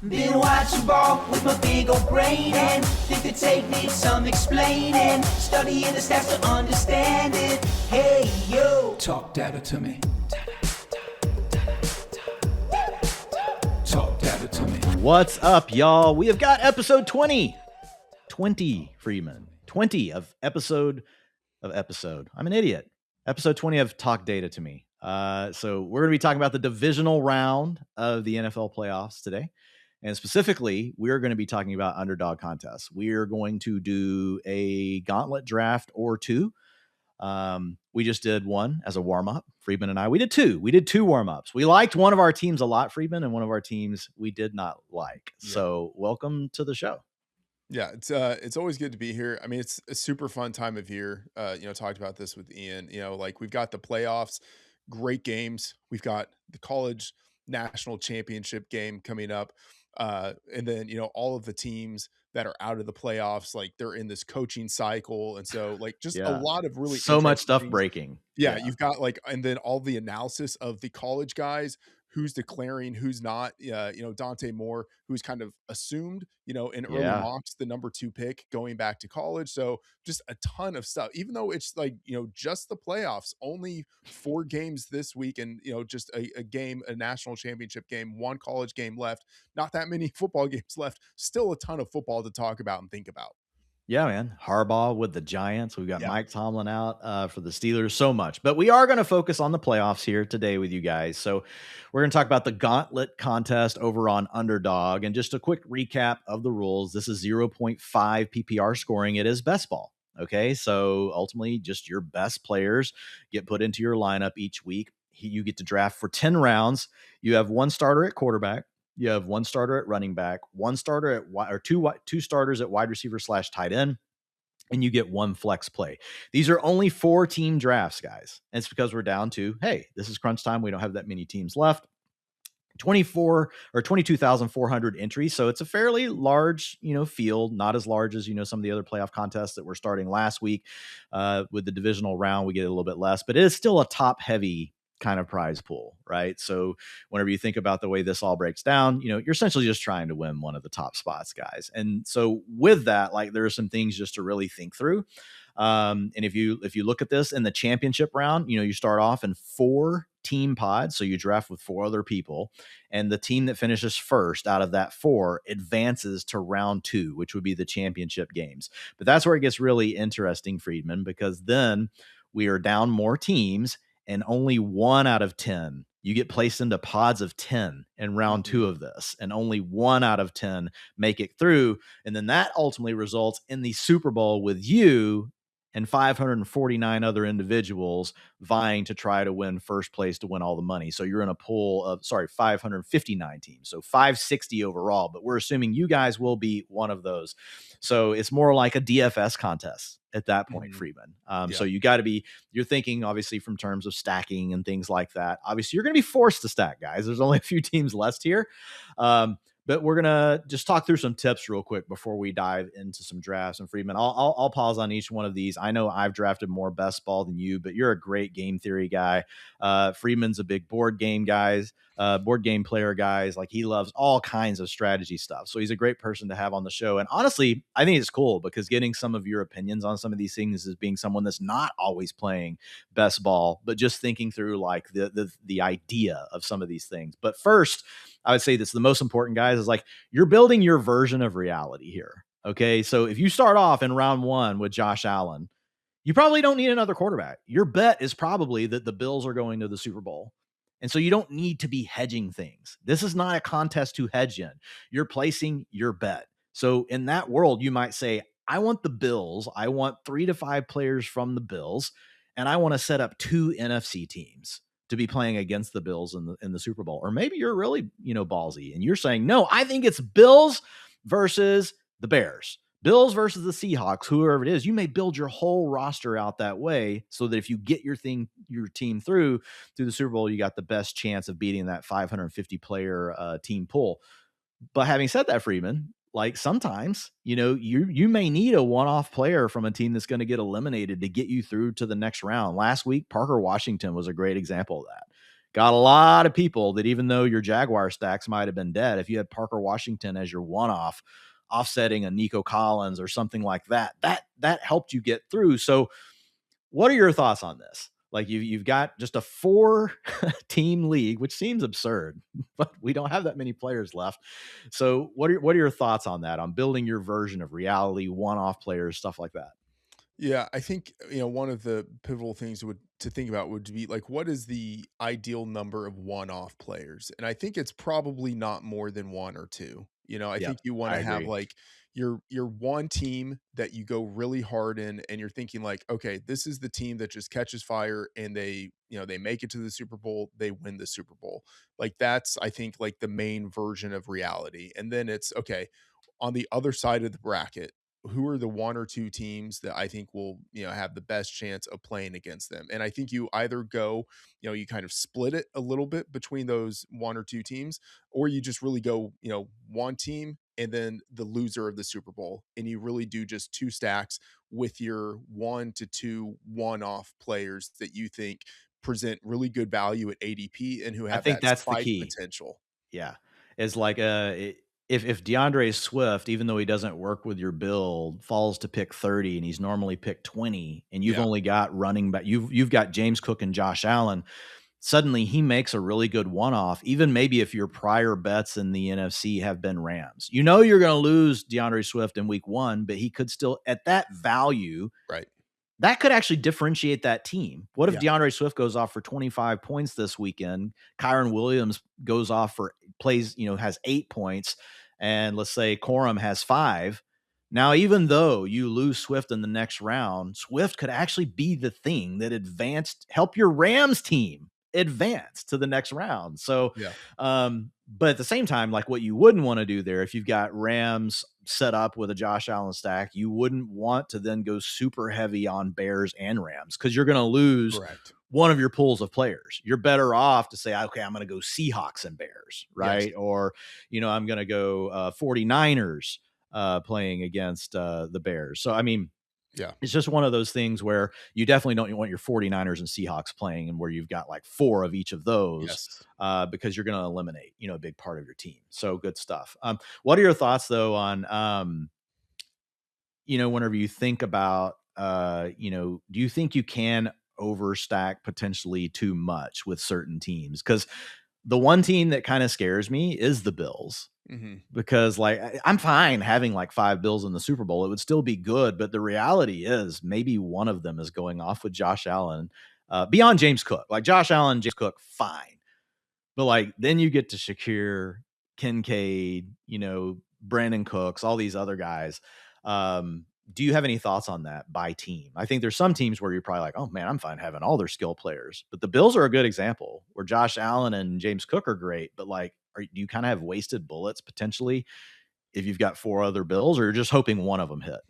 Been watching ball with my big old brain and think the tape needs some explaining. Studying the stats to understand it. Hey, yo. Talk data to me. Talk data to me. What's up, y'all? We have got episode 20. 20, Freedman. 20 of episode. I'm an idiot. Episode 20 of Talk Data to Me. So we're going to be talking about the divisional round of the NFL playoffs today. And specifically, we're going to be talking about underdog contests. We are going to do a gauntlet draft or two. We just did one as a warm-up. Freedman and I, we did two. We did two warm-ups. We liked one of our teams a lot, Freedman, and one of our teams we did not like. Yeah. So welcome to the show. Yeah, it's always good to be here. I mean, it's a super fun time of year. Talked about this with Ian. Like we've got the playoffs, great games. We've got the college national championship game coming up. And then, all of the teams that are out of the playoffs, like they're in this coaching cycle. And so like just a lot of really so much stuff breaking. Yeah, you've got and then all the analysis of the college guys, who's declaring, who's not. Dante Moore, who's kind of assumed, in early mocks, the number 2 pick going back to college. So just a ton of stuff, even though it's just the playoffs, only 4 games this week. And, just a game, a national championship game, 1 college game left, not that many football games left, still a ton of football to talk about and think about. Yeah, man. Harbaugh with the Giants. We've got Mike Tomlin out for the Steelers. So much. But we are going to focus on the playoffs here today with you guys. So we're going to talk about the gauntlet contest over on Underdog. And just a quick recap of the rules. This is 0.5 PPR scoring. It is best ball. Okay, so ultimately just your best players get put into your lineup each week. You get to draft for 10 rounds. You have 1 starter at quarterback. You have 1 starter at running back, 1 starter at two starters at wide receiver / tight end, and you get 1 flex play. These are only 4 team drafts, guys. And it's because we're down to, hey, this is crunch time. We don't have that many teams left. 22,400 entries. So it's a fairly large, field, not as large as, some of the other playoff contests that we're starting last week. With the divisional round, we get a little bit less, but it is still a top heavy kind of prize pool, right? So whenever you think about the way this all breaks down, you're essentially just trying to win one of the top spots, guys. And so with that, there are some things just to really think through. And if you look at this in the championship round, you start off in 4 team pods. So you draft with 4 other people, and the team that finishes first out of that 4 advances to round 2, which would be the championship games. But that's where it gets really interesting, Freedman, because then we are down more teams, and only 1 out of 10, you get placed into pods of 10 in round 2 of this, and only 1 out of 10 make it through. And then that ultimately results in the Super Bowl with you and 549 other individuals vying to try to win first place to win all the money. So you're in a pool of, 559 teams. So 560 overall, but we're assuming you guys will be one of those. So it's more like a DFS contest at that point, Freeman. So you're thinking obviously from terms of stacking and things like that. Obviously you're going to be forced to stack, guys. There's only a few teams left here. But we're going to just talk through some tips real quick before we dive into some drafts. And Freedman, I'll pause on each one of these. I know I've drafted more best ball than you, but you're a great game theory guy. Freeman's a big board game player, guys. Like, he loves all kinds of strategy stuff. So he's a great person to have on the show. And honestly, I think it's cool because getting some of your opinions on some of these things as being someone that's not always playing best ball, but just thinking through the idea of some of these things. But first, I would say that's the most important, guys, is you're building your version of reality here. Okay. So if you start off in round 1 with Josh Allen, you probably don't need another quarterback. Your bet is probably that the Bills are going to the Super Bowl. And so you don't need to be hedging things. This is not a contest to hedge in. You're placing your bet. So in that world, you might say, I want the Bills. I want 3 to 5 players from the Bills. And I want to set up 2 NFC teams to be playing against the Bills in the Super Bowl. Or maybe you're really, ballsy and you're saying, no, I think it's Bills versus the Bears, Bills versus the Seahawks, whoever it is. You may build your whole roster out that way so that if you get your team through the Super Bowl, you got the best chance of beating that 550 player team pool. But having said that, Freeman, sometimes, you may need a one-off player from a team that's going to get eliminated to get you through to the next round. Last week, Parker Washington was a great example of that. got a lot of people that, even though your Jaguar stacks might have been dead, if you had Parker Washington as your one-off, offsetting a Nico Collins or something like that, that helped you get through. So what are your thoughts on this? Like, you've got just a 4 team league, which seems absurd, but we don't have that many players left. So what are your thoughts on that, on building your version of reality, one-off players, stuff like that? Yeah, I think, one of the pivotal things to think about would be like, what is the ideal number of one-off players? And I think it's probably not more than one or two. I Yep, think you want I to have agree. like your one team that you go really hard in, and you're thinking like, okay, this is the team that just catches fire and they make it to the Super Bowl, they win the Super Bowl. Like that's, I think, like the main version of reality. And then it's okay, on the other side of the bracket, who are the one or two teams that I think will, have the best chance of playing against them? And I think you either go, you kind of split it a little bit between those one or two teams, or you just really go, one team and then the loser of the Super Bowl. And you really do just two stacks with your 1 to 2 one-off players that you think present really good value at ADP and who I have think that that's the spike key. potential. Yeah. Is like, if DeAndre Swift, even though he doesn't work with your build, falls to pick 30 and he's normally picked 20, and you've Yeah. only got running back, you've got James Cook and Josh Allen, suddenly he makes a really good one-off, even maybe if your prior bets in the NFC have been Rams. You're going to lose DeAndre Swift in week 1, but he could still, at that value, Right. that could actually differentiate that team. What if Yeah. DeAndre Swift goes off for 25 points this weekend? Kyron Williams goes off for plays, has 8 points, and let's say Corum has 5. Now, even though you lose Swift in the next round, Swift could actually be the thing that help your Rams team advance to the next round. So, Yeah. but at the same time, like, what you wouldn't want to do there, if you've got Rams set up with a Josh Allen stack, you wouldn't want to then go super heavy on Bears and Rams, because you're going to lose Correct. one of your pools of players. You're better off to say, okay, I'm going to go Seahawks and Bears, Yes. right? Or, I'm going to go 49ers playing against the Bears. So, I mean, Yeah. it's just one of those things where you definitely don't want your 49ers and Seahawks playing, and where you've got like 4 of each of those, Yes. because you're going to eliminate, a big part of your team. So good stuff. What are your thoughts though on, whenever you think about, do you think you can overstack potentially too much with certain teams? Because the one team that kind of scares me is the Bills, Mhm. because like I'm fine having like 5 Bills in the Super Bowl. It would still be good, but the reality is maybe one of them is going off with Josh Allen, beyond James Cook. Like Josh Allen, James Cook, fine. But like then you get to Shakir, Kincaid, Brandon Cooks, all these other guys. Do you have any thoughts on that by team? I think there's some teams where you're probably like, oh man, I'm fine having all their skill players. But the Bills are a good example where Josh Allen and James Cook are great, but like, do you kind of have wasted bullets potentially if you've got 4 other Bills, or you're just hoping one of them hit?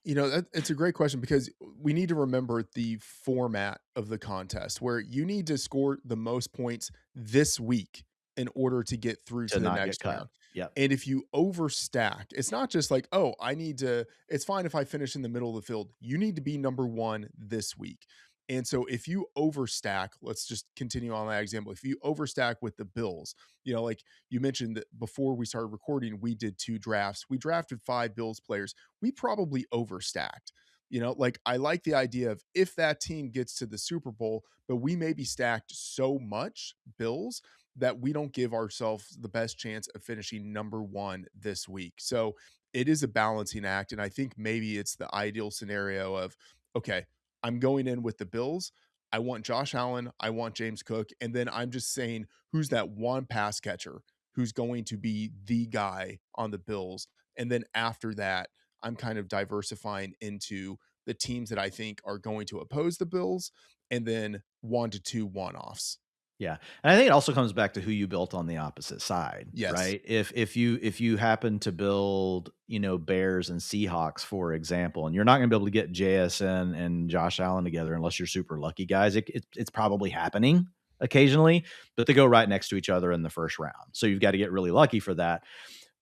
It's a great question because we need to remember the format of the contest where you need to score the most points this week in order to get through To to the not get next cut. round. Yep. And if you overstack, it's not just like, oh, it's fine if I finish in the middle of the field. You need to be number 1 this week. And so if you overstack, let's just continue on that example. If you overstack with the Bills, like you mentioned that before we started recording, we did 2 drafts. We drafted 5 Bills players. We probably overstacked. Like I like the idea of if that team gets to the Super Bowl, but we may be stacked so much Bills that we don't give ourselves the best chance of finishing number 1 this week. So it is a balancing act. And I think maybe it's the ideal scenario of, okay, I'm going in with the Bills. I want Josh Allen. I want James Cook. And then I'm just saying, who's that one pass catcher who's going to be the guy on the Bills? And then after that, I'm kind of diversifying into the teams that I think are going to oppose the Bills, and then 1 to 2 one-offs. Yeah. And I think it also comes back to who you built on the opposite side, Yes. right? If you happen to build, Bears and Seahawks, for example, and you're not going to be able to get JSN and Josh Allen together unless you're super lucky, guys. It's probably happening occasionally, but they go right next to each other in the first round. So you've got to get really lucky for that.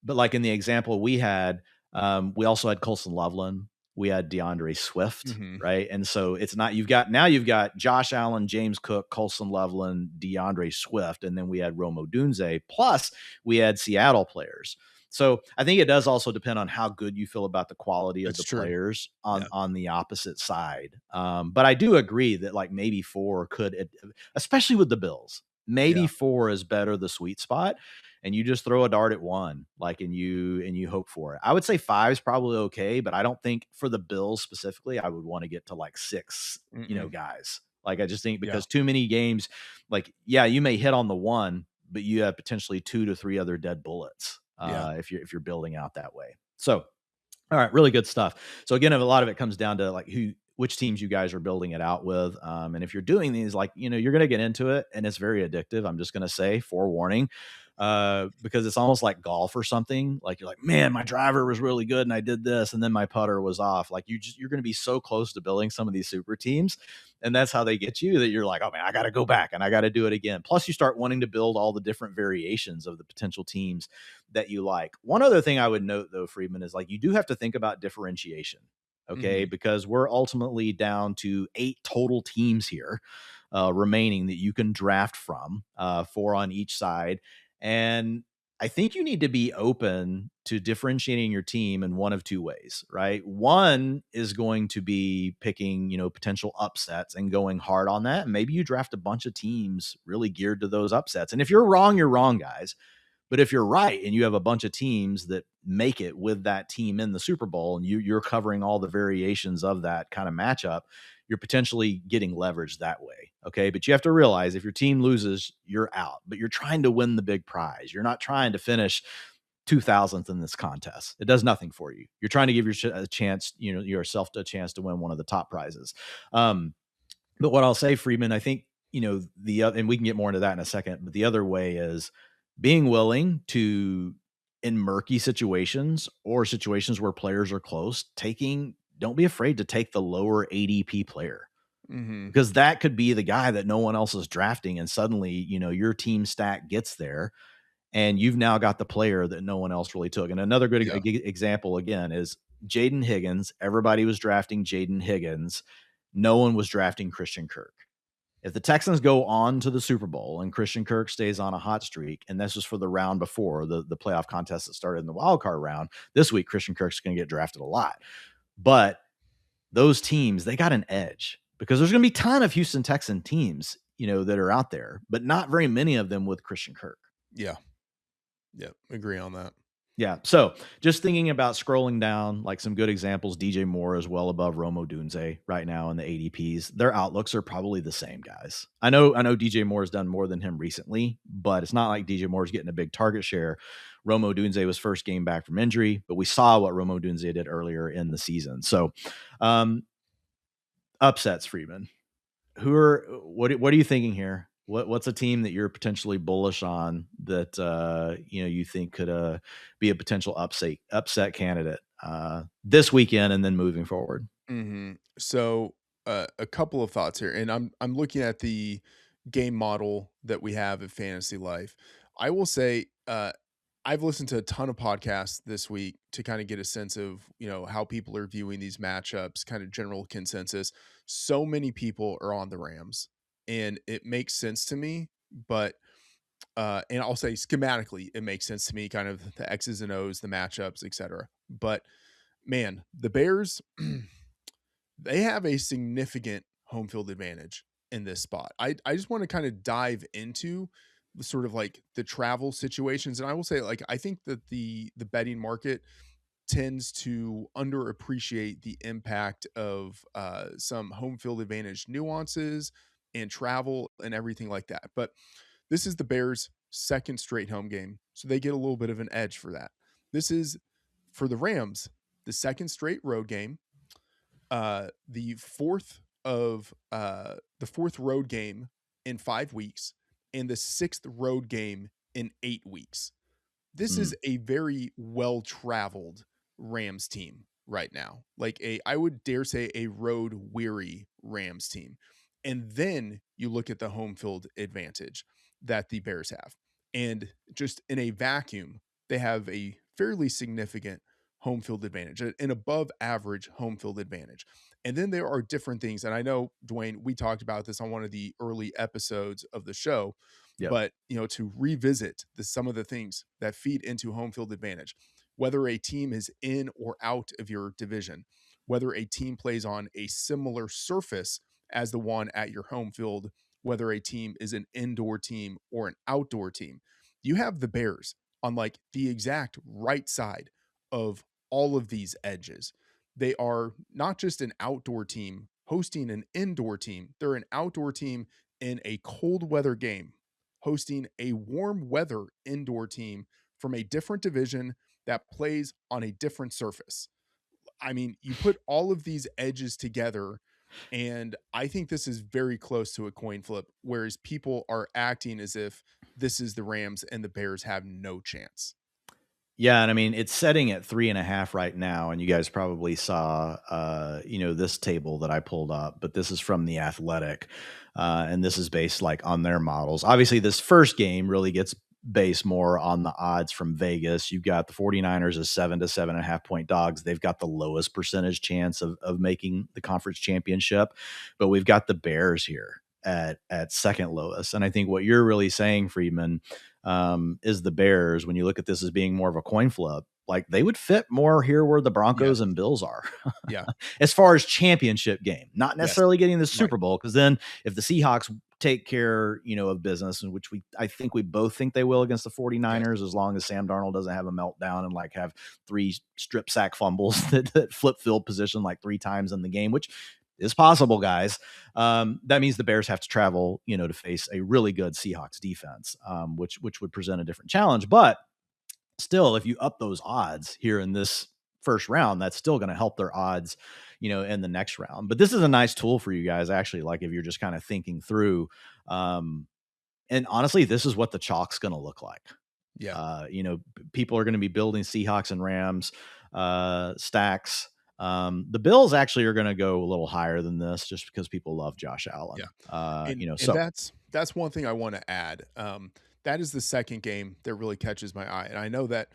But like in the example we had, we also had Colson Loveland we had DeAndre Swift, Mm-hmm. right? And so it's not, you've got Josh Allen, James Cook, Colson Loveland, DeAndre Swift, and then we had Rome Odunze, plus we had Seattle players. So I think it does also depend on how good you feel about the quality of That's the true. players Yeah. on the opposite side. But I do agree that like maybe 4 could, especially with the Bills, maybe Yeah. 4 is better the sweet spot, and you just throw a dart at 1, like, and you hope for it. I would say 5 is probably okay, but I don't think for the Bills specifically, I would want to get to like 6, Mm-mm. guys. Like, I just think Yeah. because too many games, like, yeah, you may hit on the 1, but you have potentially 2 to 3 other dead bullets Yeah. if you're building out that way. So, all right, really good stuff. So again, a lot of it comes down to like which teams you guys are building it out with. And if you're doing these, like, you're going to get into it and it's very addictive. I'm just going to say forewarning, because it's almost like golf or something. Like you're like, man, my driver was really good and I did this, and then my putter was off. Like you're going to be so close to building some of these super teams, and that's how they get you, that you're like, oh man, I got to go back and I got to do it again. Plus you start wanting to build all the different variations of the potential teams that you like. One other thing I would note though, Freedman, is like you do have to think about differentiation. Okay, Mm-hmm. because we're ultimately down to 8 total teams here remaining that you can draft from, 4 on each side. And I think you need to be open to differentiating your team in one of 2 ways, right? One is going to be picking, potential upsets and going hard on that. And maybe you draft a bunch of teams really geared to those upsets. And if you're wrong, guys. But if you're right and you have a bunch of teams that make it with that team in the Super Bowl, and you're covering all the variations of that kind of matchup, you're potentially getting leverage that way. Okay. But you have to realize if your team loses, you're out, but you're trying to win the big prize. You're not trying to finish 2000th in this contest. It does nothing for you. You're trying to give a chance, yourself a chance to win one of the top prizes. But what I'll say, Freedman, I think, the other, and we can get more into that in a second, but the other way is being willing to, in murky situations or situations where players are close, don't be afraid to take the lower ADP player, Mm-hmm. because that could be the guy that no one else is drafting. And suddenly, your team stack gets there and you've now got the player that no one else really took. And another good Yeah. example again is Jaden Higgins. Everybody was drafting Jaden Higgins. No one was drafting Christian Kirk. If the Texans go on to the Super Bowl and Christian Kirk stays on a hot streak, and this was for the round before the playoff contest that started in the wild card round, this week Christian Kirk's going to get drafted a lot. But those teams, they got an edge because there's going to be a ton of Houston Texan teams, that are out there, but not very many of them with Christian Kirk. Yeah. Yeah. Agree on that. Yeah. So just thinking about scrolling down, like some good examples, DJ Moore is well above Rome Odunze right now in the ADPs. Their outlooks are probably the same, guys. I know DJ Moore has done more than him recently, but it's not like DJ Moore is getting a big target share. Rome Odunze was first game back from injury, but we saw what Rome Odunze did earlier in the season. So upsets, Freeman. What are you thinking here? What's a team that you're potentially bullish on that you think could be a potential upset candidate this weekend and then moving forward? Mm-hmm. So a couple of thoughts here, and I'm looking at the game model that we have at Fantasy Life. I will say I've listened to a ton of podcasts this week to kind of get a sense of how people are viewing these matchups, kind of general consensus. So many people are on the Rams, and it makes sense to me. But and I'll say schematically, it makes sense to me, kind of the X's and O's, the matchups, etc. But man, the Bears, they have a significant home field advantage in this spot. I just want to kind of dive into the sort of like the travel situations. And I will say, like, I think that the betting market tends to underappreciate the impact of some home field advantage nuances and travel and everything like that. But this is the Bears' second straight home game, so they get a little bit of an edge for that. This is for the Rams, the second straight road game, the fourth road game in 5 weeks, and the sixth road game in 8 weeks. This is a very well traveled Rams team right now. Like I would dare say a road weary Rams team. And then you look at the home field advantage that the Bears have. And just in a vacuum, they have a fairly significant home field advantage, an above average home field advantage. And then there are different things. And I know, Dwayne, we talked about this on one of the early episodes of the show, Yep. but to revisit some of the things that feed into home field advantage, whether a team is in or out of your division, whether a team plays on a similar surface as the one at your home field, whether a team is an indoor team or an outdoor team. You have the Bears on like the exact right side of all of these edges. They are not just an outdoor team hosting an indoor team, they're an outdoor team in a cold weather game hosting a warm weather indoor team from a different division that plays on a different surface. I mean, you put all of these edges together, and I think this is very close to a coin flip, whereas people are acting as if this is the Rams and the Bears have no chance. Yeah, and I mean, it's setting at 3.5 right now, and you guys probably saw, this table that I pulled up, but this is from The Athletic, and this is based like on their models. Obviously, this first game really gets based more on the odds from Vegas. You've got the 49ers as 7 to 7.5 point dogs. They've got the lowest percentage chance of making the conference championship, but we've got the Bears here at second lowest. And I think what you're really saying, Freedman, is the Bears, when you look at this as being more of a coin flip, like they would fit more here where the Broncos Yes. and Bills are. Yeah. As far as championship game, not Yes. necessarily getting the Super Right. Bowl, because then if the Seahawks take care, of business, in which I think we both think they will against the 49ers, Yes. as long as Sam Darnold doesn't have a meltdown and like have 3 strip sack fumbles that flip field position like 3 times in the game, which is possible, guys. That means the Bears have to travel, to face a really good Seahawks defense, which would present a different challenge. But still, if you up those odds here in this first round, that's still going to help their odds, in the next round. But this is a nice tool for you guys, actually, like if you're just kind of thinking through. And honestly, this is what the chalk's going to look like. Yeah. People are going to be building Seahawks and Rams stacks. The Bills actually are going to go a little higher than this just because people love Josh Allen. Yeah. And So that's one thing I want to add. That is the second game that really catches my eye. And I know that,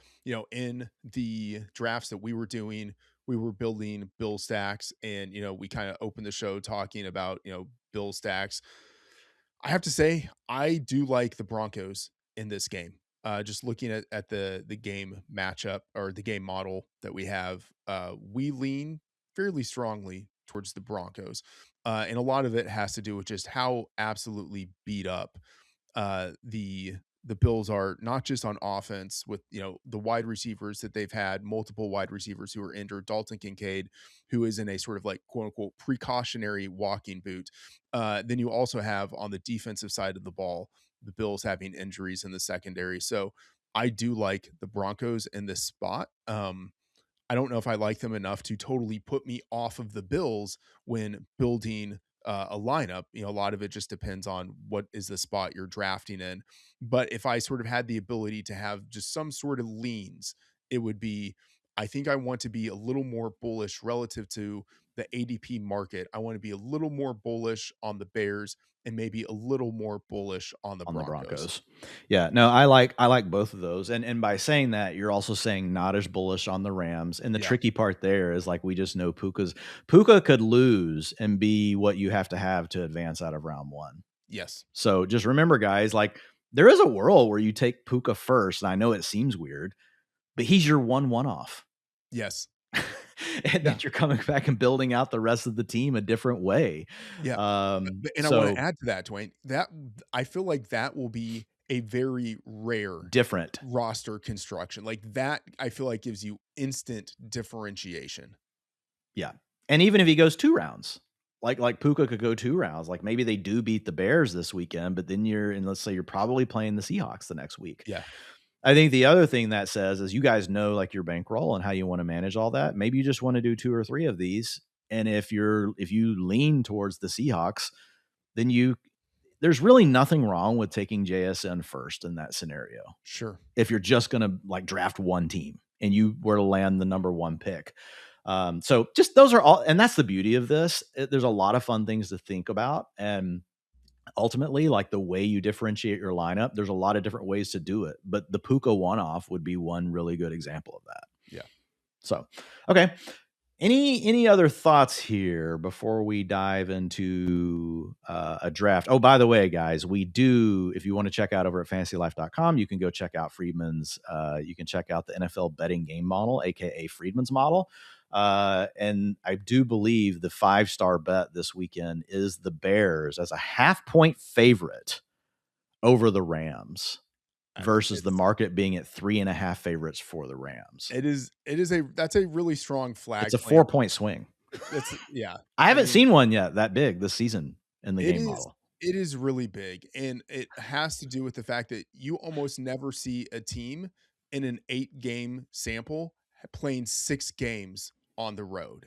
in the drafts that we were doing, we were building Bill stacks, and, we kind of opened the show talking about, Bill stacks. I have to say, I do like the Broncos in this game. Just looking at the game matchup or the game model that we have, we lean fairly strongly towards the Broncos, and a lot of it has to do with just how absolutely beat up the Bills are, not just on offense with the wide receivers that they've had, multiple wide receivers who are injured. Dalton Kincaid, who is in a sort of like quote unquote precautionary walking boot. Then you also have on the defensive side of the ball the Bills having injuries in the secondary. So I do like the Broncos in this spot. I don't know if I like them enough to totally put me off of the Bills when building a lineup. A lot of it just depends on what is the spot you're drafting in. But if I sort of had the ability to have just some sort of leans, it would be, I think I want to be a little more bullish relative to the ADP market. I want to be a little more bullish on the Bears and maybe a little more bullish on the on the Broncos. Broncos. Yeah, no, I like both of those. And by saying that, you're also saying not as bullish on the Rams. And the Yeah. tricky part there is like we just know Puka could lose and be what you have to advance out of round 1. Yes. So just remember, guys, like there is a world where you take Puka first. And I know it seems weird, but he's your 1-1 off. Yes. And then you're coming back and building out the rest of the team a different way. Yeah. And I want to add to that, Dwayne, that I feel like that will be a very rare different roster construction. Like that, I feel like gives you instant differentiation. Yeah. And even if he goes 2 rounds, like Puka could go 2 rounds, like maybe they do beat the Bears this weekend, but then let's say you're probably playing the Seahawks the next week. Yeah. I think the other thing that says is you guys know like your bankroll and how you want to manage all that. Maybe you just want to do 2 or 3 of these. And if you lean towards the Seahawks, then there's really nothing wrong with taking JSN first in that scenario. Sure. If you're just going to like draft one team and you were to land the number 1 pick. So just those are all, and that's the beauty of this. There's a lot of fun things to think about. And ultimately, like the way you differentiate your lineup, there's a lot of different ways to do it. But the Puka one-off would be one really good example of that. Yeah. So, okay. Any other thoughts here before we dive into a draft? Oh, by the way, guys, we do, if you want to check out over at fantasylife.com, you can go check out Freedman's, you can check out the NFL betting game model, aka Freedman's model. And I do believe the 5-star bet this weekend is the Bears as a 0.5-point favorite over the Rams versus the market being at 3.5 favorites for the Rams. That's a really strong flag. It's a 4-point swing. Yeah. I haven't seen one yet that big this season in the game model. It is really big, and it has to do with the fact that you almost never see a team in an 8-game sample playing 6 games on the road.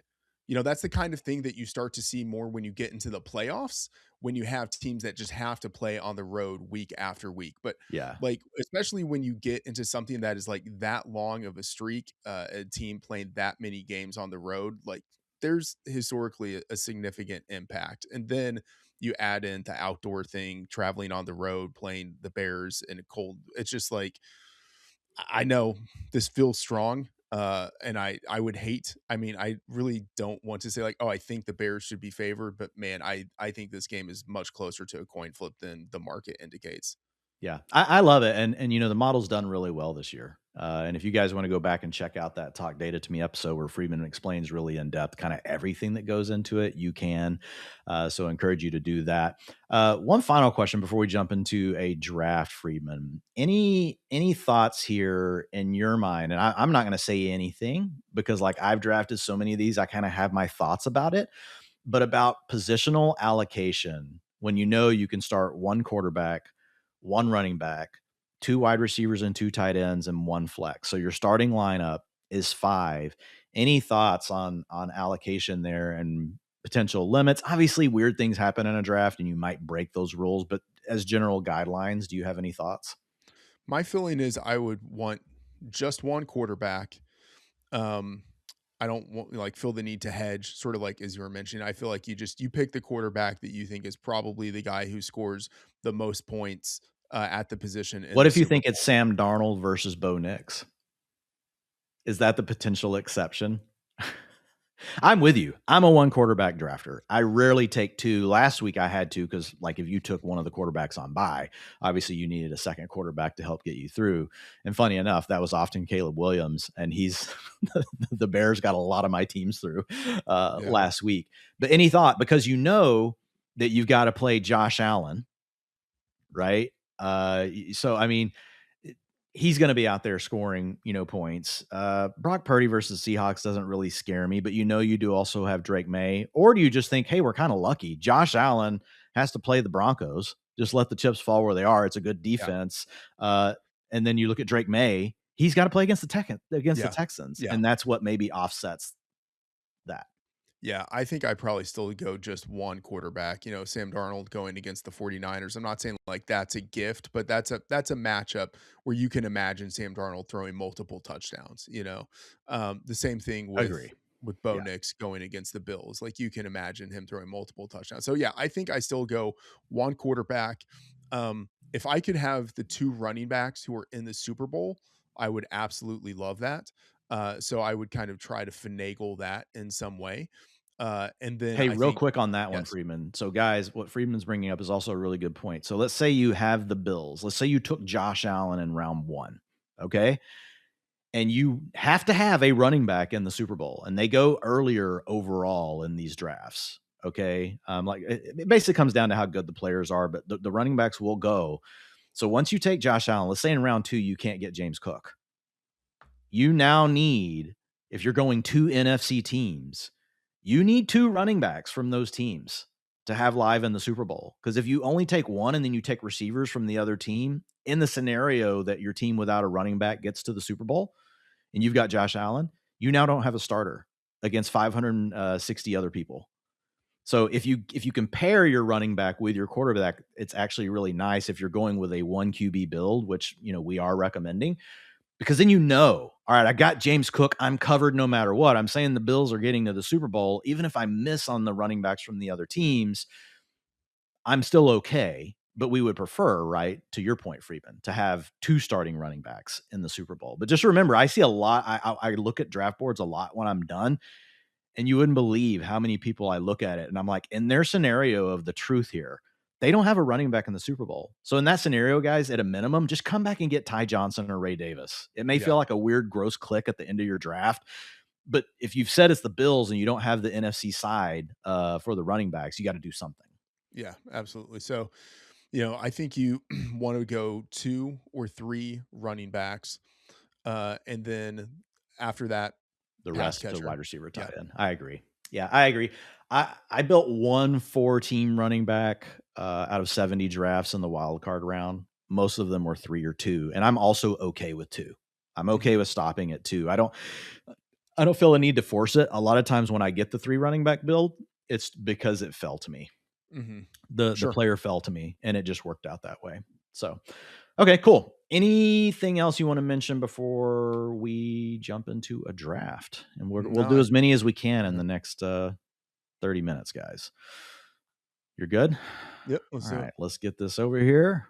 That's the kind of thing that you start to see more when you get into the playoffs, when you have teams that just have to play on the road week after week. But yeah, like, especially when you get into something that is like that long of a streak, a team playing that many games on the road, like there's historically a significant impact. And then you add in the outdoor thing, traveling on the road, playing the Bears in a cold. It's just like, I know this feels strong. And I would hate, I really don't want to say like, oh, I think the Bears should be favored, but man, I think this game is much closer to a coin flip than the market indicates. Yeah, I love it. And the model's done really well this year. And if you guys want to go back and check out that Talk Data to Me episode where Freedman explains really in depth kind of everything that goes into it, you can. So I encourage you to do that. One final question before we jump into a draft, Freedman. Any thoughts here in your mind? And I'm not going to say anything because like I've drafted so many of these, I kind of have my thoughts about it. But about positional allocation, when you can start one quarterback, one running back, 2 wide receivers and 2 tight ends, and 1 flex. So your starting lineup is 5. Any thoughts on allocation there and potential limits? Obviously, weird things happen in a draft and you might break those rules, but as general guidelines, do you have any thoughts? My feeling is I would want just one quarterback. I don't want like feel the need to hedge, sort of like as you were mentioning. I feel like you pick the quarterback that you think is probably the guy who scores the most points at the position. What if you think it's Sam Darnold versus Bo Nix? Is that the potential exception? I'm with you. I'm a 1 quarterback drafter. I rarely take 2. Last week I had to because, like, if you took one of the quarterbacks on bye, obviously you needed a second quarterback to help get you through. And funny enough, that was often Caleb Williams, and he's the Bears got a lot of my teams through last week. But any thought, because that you've got to play Josh Allen, right? So I mean, he's going to be out there scoring, points. Brock Purdy versus Seahawks doesn't really scare me, but you do also have Drake May. Or do you just think, hey, we're kind of lucky. Josh Allen has to play the Broncos. Just let the chips fall where they are. It's a good defense. Yeah. And then you look at Drake May. He's got to play against the Texans. Yeah. And that's what maybe offsets that. Yeah, I think I probably still go just one quarterback. Sam Darnold going against the 49ers. I'm not saying like that's a gift, but that's a matchup where you can imagine Sam Darnold throwing multiple touchdowns. The same thing with Bo Nix going against the Bills. Like you can imagine him throwing multiple touchdowns. So yeah, I think I still go one quarterback. If I could have the 2 running backs who are in the Super Bowl, I would absolutely love that. So I would kind of try to finagle that in some way. And then real quick on that one, Freedman. So guys, what Freedman's bringing up is also a really good point. So let's say you have the Bills. Let's say you took Josh Allen in round 1. Okay. And you have to have a running back in the Super Bowl, and they go earlier overall in these drafts. Okay. Like it basically comes down to how good the players are, but the running backs will go. So once you take Josh Allen, let's say in round 2, you can't get James Cook. You now need, if you're going 2 NFC teams, you need 2 running backs from those teams to have live in the Super Bowl. Because if you only take one and then you take receivers from the other team, in the scenario that your team without a running back gets to the Super Bowl and you've got Josh Allen, you now don't have a starter against 560 other people. So if you compare your running back with your quarterback, it's actually really nice if you're going with a 1 QB build, which we are recommending. Because then all right, I got James Cook. I'm covered no matter what. I'm saying the Bills are getting to the Super Bowl. Even if I miss on the running backs from the other teams, I'm still okay but we would prefer, right, to your point, Freeman, to have 2 starting running backs in the Super Bowl. But just remember, I see a lot I look at draft boards a lot when I'm done, and you wouldn't believe how many people I look at it, and I'm like, in their scenario of the truth here, they don't have a running back in the Super Bowl. So in that scenario, guys, at a minimum, just come back and get Ty Johnson or Ray Davis. It may Yeah. feel like a weird, gross click at the end of your draft, but if you've said it's the Bills and you don't have the NFC side for the running backs, you got to do something. Yeah, absolutely. So, I think you want to go 2 or 3 running backs, and then after that, The pass rest to catcher. wide receiver, Yeah. tight end. I agree. Yeah, I agree. I built one 4-team running back out of 70 drafts in the wild card round. Most of them were 3 or 2, and I'm also okay with 2. I'm okay Mhm. with stopping at 2. I don't feel a need to force it. A lot of times when I get the 3 running back build, it's because it fell to me. Mhm. The Sure. player fell to me, and it just worked out that way. So, okay, cool. Anything else you want to mention before we jump into a draft? And we'll No, do as many as we can in yeah. the next 30 minutes, guys. You're good? Yep, let's All do it. right, let's get this over here.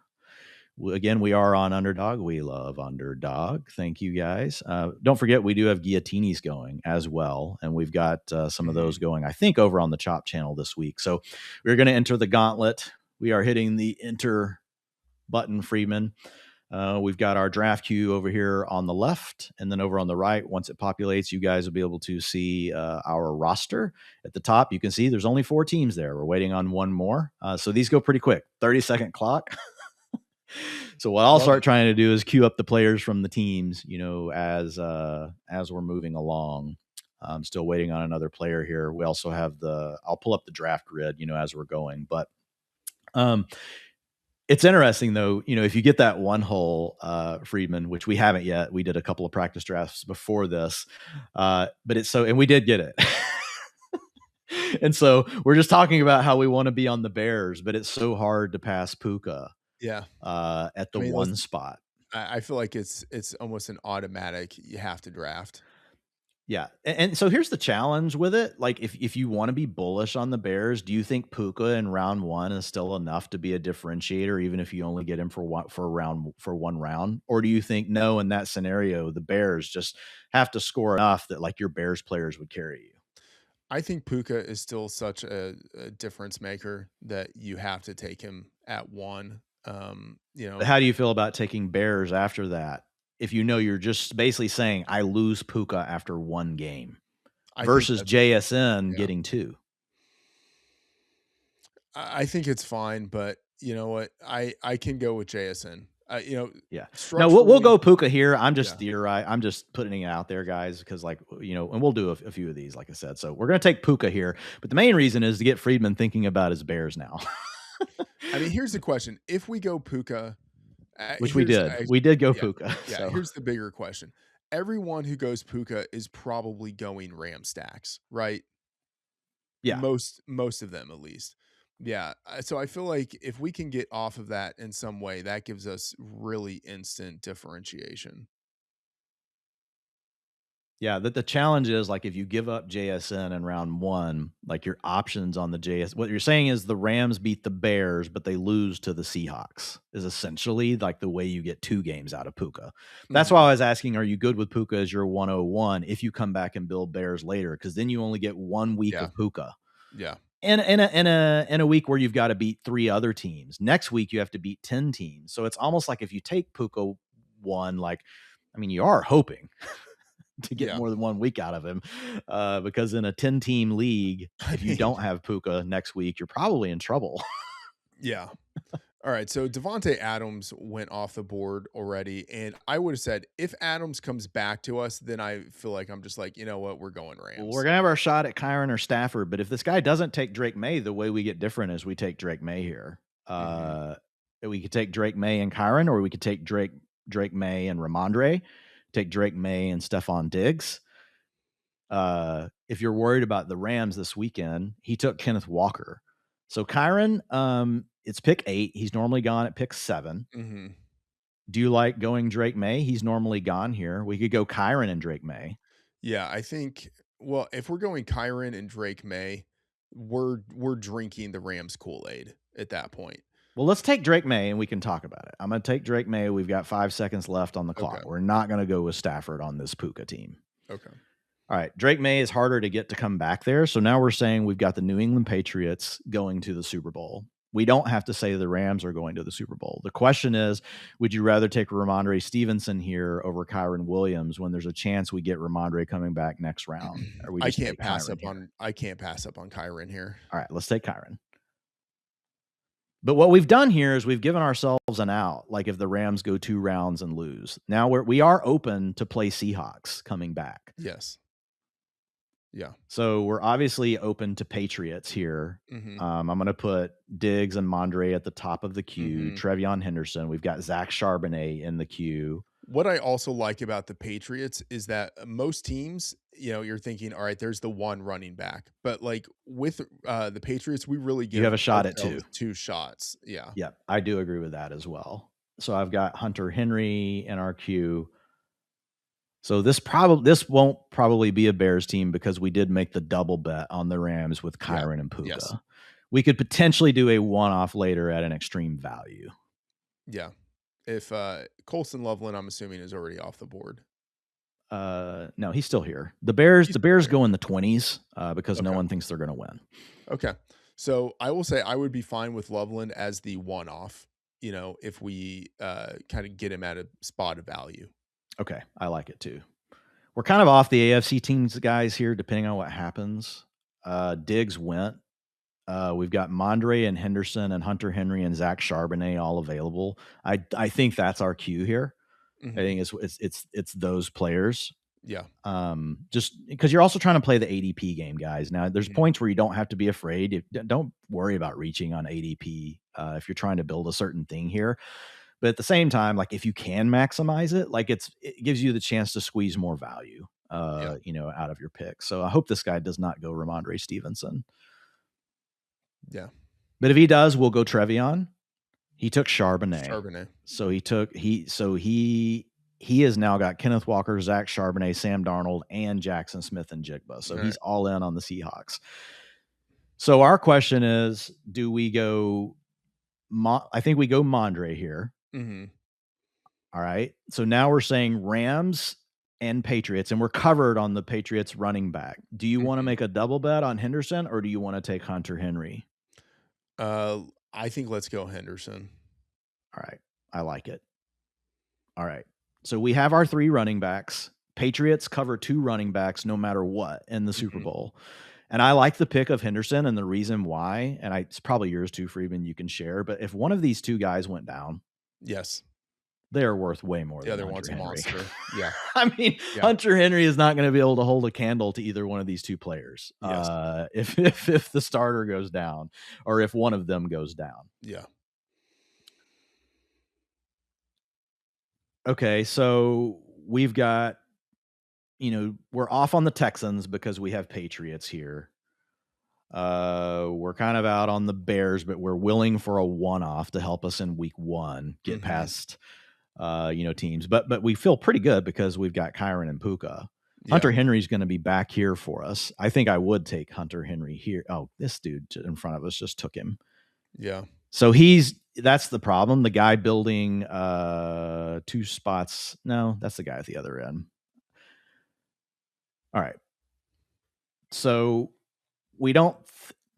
Again, we are on Underdog. We love Underdog. Thank you, guys. Don't forget, we do have guillotines going as well. And we've got some of those Mhm. going, I think, over on the Chop channel this week. So we're going to enter the gauntlet. We are hitting the enter button, Freeman. We've got our draft queue over here on the left, and then over on the right, once it populates, you guys will be able to see our roster. At the top, you can see there's only 4 teams there. We're waiting on one more. So these go pretty quick, 30-second clock. So what I'll Love start it. trying to do is queue up the players from the teams, as we're moving along. I'm still waiting on another player here. We also have I'll pull up the draft grid, as we're going, but um, it's interesting though, if you get that one hole, Freedman, which we haven't yet, we did a couple of practice drafts before this, but and we did get it. And so we're just talking about how we want to be on the Bears, but it's so hard to pass Puka Yeah. at I the mean, one spot. I feel like it's almost an automatic, you have to draft. Yeah, and so here's the challenge with it. Like, if you want to be bullish on the Bears, do you think Puka in round 1 is still enough to be a differentiator, even if you only get him for one round? Or do you think no, in that scenario, the Bears just have to score enough that like your Bears players would carry you? I think Puka is still such a difference maker that you have to take him at 1. But how do you feel about taking Bears after that? If you know you're just basically saying I lose Puka after one game I think versus that JSN yeah. getting 2. I think it's fine, but you know what? I can go with JSN. Yeah. No, we'll Structurally, go Puka here. I'm just yeah. theorizing. I'm just putting it out there, guys, because and we'll do a few of these, like I said. So we're gonna take Puka here, but the main reason is to get Friedman thinking about his Bears now, I mean, here's the question. If we go Puka, which we did. We did go yeah, Puka. yeah, So here's the bigger question. Everyone who goes Puka is probably going Ram stacks, right? yeah, Most of them at least. Yeah, so I feel like if we can get off of that in some way, that gives us really instant differentiation. yeah. That the challenge is like if you give up JSN in round 1, like your options on the JS. What you're saying is the Rams beat the Bears, but they lose to the Seahawks. Is essentially like the way you get 2 games out of Puka. That's why Mhm. I was asking, are you good with Puka as your 101 if you come back and build Bears later? Because then you only get 1 week Yeah, of Puka. yeah, And in a week where you've got to beat 3 other teams. Next week you have to beat 10 teams. So it's almost like if you take Puka 1, like, I mean, you are hoping to get yeah. more than 1 week out of him, because in a 10-team league, I if you mean, don't have Puka next week, you're probably in trouble. yeah. All right, so Devonte Adams went off the board already, and I would have said if Adams comes back to us, then I feel like I'm just like, you know what, we're going Well, we're Rams. gonna have our shot at Kyron or Stafford, but if this guy doesn't take Drake May, the way we get different is we take Drake May here. Hmm. We could take Drake May and Kyron, or we could take Drake May and Ramondre, take Drake May and Stephon Diggs. If you're worried about the Rams this weekend, he took Kenneth Walker. So Kyron, it's pick 8. He's normally gone at pick 7. Hmm. Do you like going Drake May? He's normally gone here. We could go Kyron and Drake May. Yeah, I think. Well, if we're going Kyron and Drake May, we're drinking the Rams Kool Aid at that point. Well, let's take Drake May and we can talk about it. I'm going to take Drake May. We've got 5 seconds left on the clock. Okay. We're not going to go with Stafford on this Puka team. Okay. All right. Drake May is harder to get to come back there. So now we're saying we've got the New England Patriots going to the Super Bowl. We don't have to say the Rams are going to the Super Bowl. The question is, would you rather take Ramondre Stevenson here over Kyren Williams when there's a chance we get Ramondre coming back next round? Or we I just can't take pass Kyren up here? on I can't pass up on Kyren here. All right, let's take Kyren. But what we've done here is we've given ourselves an out. Like if the Rams go 2 rounds and lose, now we are open to play Seahawks coming back. Yes. Yeah. So we're obviously open to Patriots here. Mm-hmm. I'm going to put Diggs and Mondre at the top of the queue. Trevion Henderson. We've got Zach Charbonnet in the queue. What I also like about the Patriots is that most teams, you're thinking, all right, there's the one running back. But like with the Patriots, we really give you have a shot at 2 shots. Yeah. Yeah, I do agree with that as well. So I've got Hunter Henry in our queue. So this won't probably be a Bears team because we did make the double bet on the Rams with Kyren and Puka. Yes. We could potentially do a one-off later at an extreme value. Yeah. If Colson Loveland, I'm assuming, is already off the board. No, he's still here. The Bears go in the 20s because no one thinks they're going to win. Okay. So I will say I would be fine with Loveland as the one-off, if we kind of get him at a spot of value. Okay, I like it too. We're kind of off the AFC teams, guys, here, depending on what happens. Diggs went. We've got Mondre and Henderson and Hunter Henry and Zach Charbonnet all available. I think that's our cue here. Mm-hmm. I think it's those players. Yeah. Just because you're also trying to play the ADP game, guys. Now, there's points where you don't have to be afraid. Don't worry about reaching on ADP if you're trying to build a certain thing here. But at the same time, like if you can maximize it, like it gives you the chance to squeeze more value, out of your pick. So I hope this guy does not go Ramondre Stevenson. Yeah. But if he does, we'll go Trevion. He took Charbonnet. So he has now got Kenneth Walker, Zach Charbonnet, Sam Darnold, and Jackson Smith and Jigba. So he's all in on the Seahawks. So our question is, do we go I think we go Mondre here. Mm-hmm. All right. So now we're saying Rams and Patriots, and we're covered on the Patriots running back. Do you want to make a double bet on Henderson, or do you want to take Hunter Henry? I think let's go Henderson. All right. I like it. All right. So we have our 3 running backs. Patriots cover 2 running backs no matter what in the Super Bowl. And I like the pick of Henderson, and the reason why, and it's probably yours too, Freedman, you can share, but if one of these 2 guys went down, yes, they're worth way more the than other one's a Henry. monster. Yeah. I mean, Hunter Henry is not going to be able to hold a candle to either one of these 2 players. Yes. If the starter goes down or if one of them goes down. Yeah. Okay. So we've got, we're off on the Texans because we have Patriots here. We're kind of out on the Bears, but we're willing for a one-off to help us in week 1 get past teams, but we feel pretty good because we've got Kyren and Puka. Yeah. Hunter Henry's going to be back here for us. I think I would take Hunter Henry here. Oh, this dude in front of us just took him. Yeah. So that's the problem. The guy building 2 spots. No, that's the guy at the other end. All right. So we don't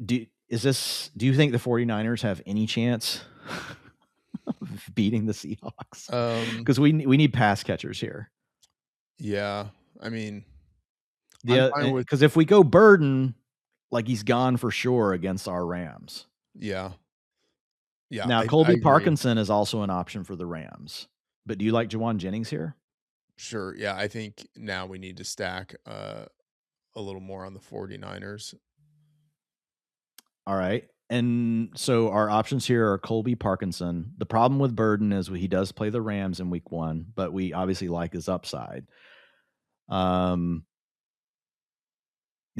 do you think the 49ers have any chance of beating the Seahawks? Because we need pass catchers here. Yeah. I mean, because if we go Burden, like he's gone for sure against our Rams. Yeah. Yeah. Now, Colby Parkinson is also an option for the Rams. But do you like Jawan Jennings here? Sure. Yeah. I think now we need to stack a little more on the 49ers. All right. And so our options here are Colby Parkinson. The problem with Burden is he does play the Rams in week 1, but we obviously like his upside. The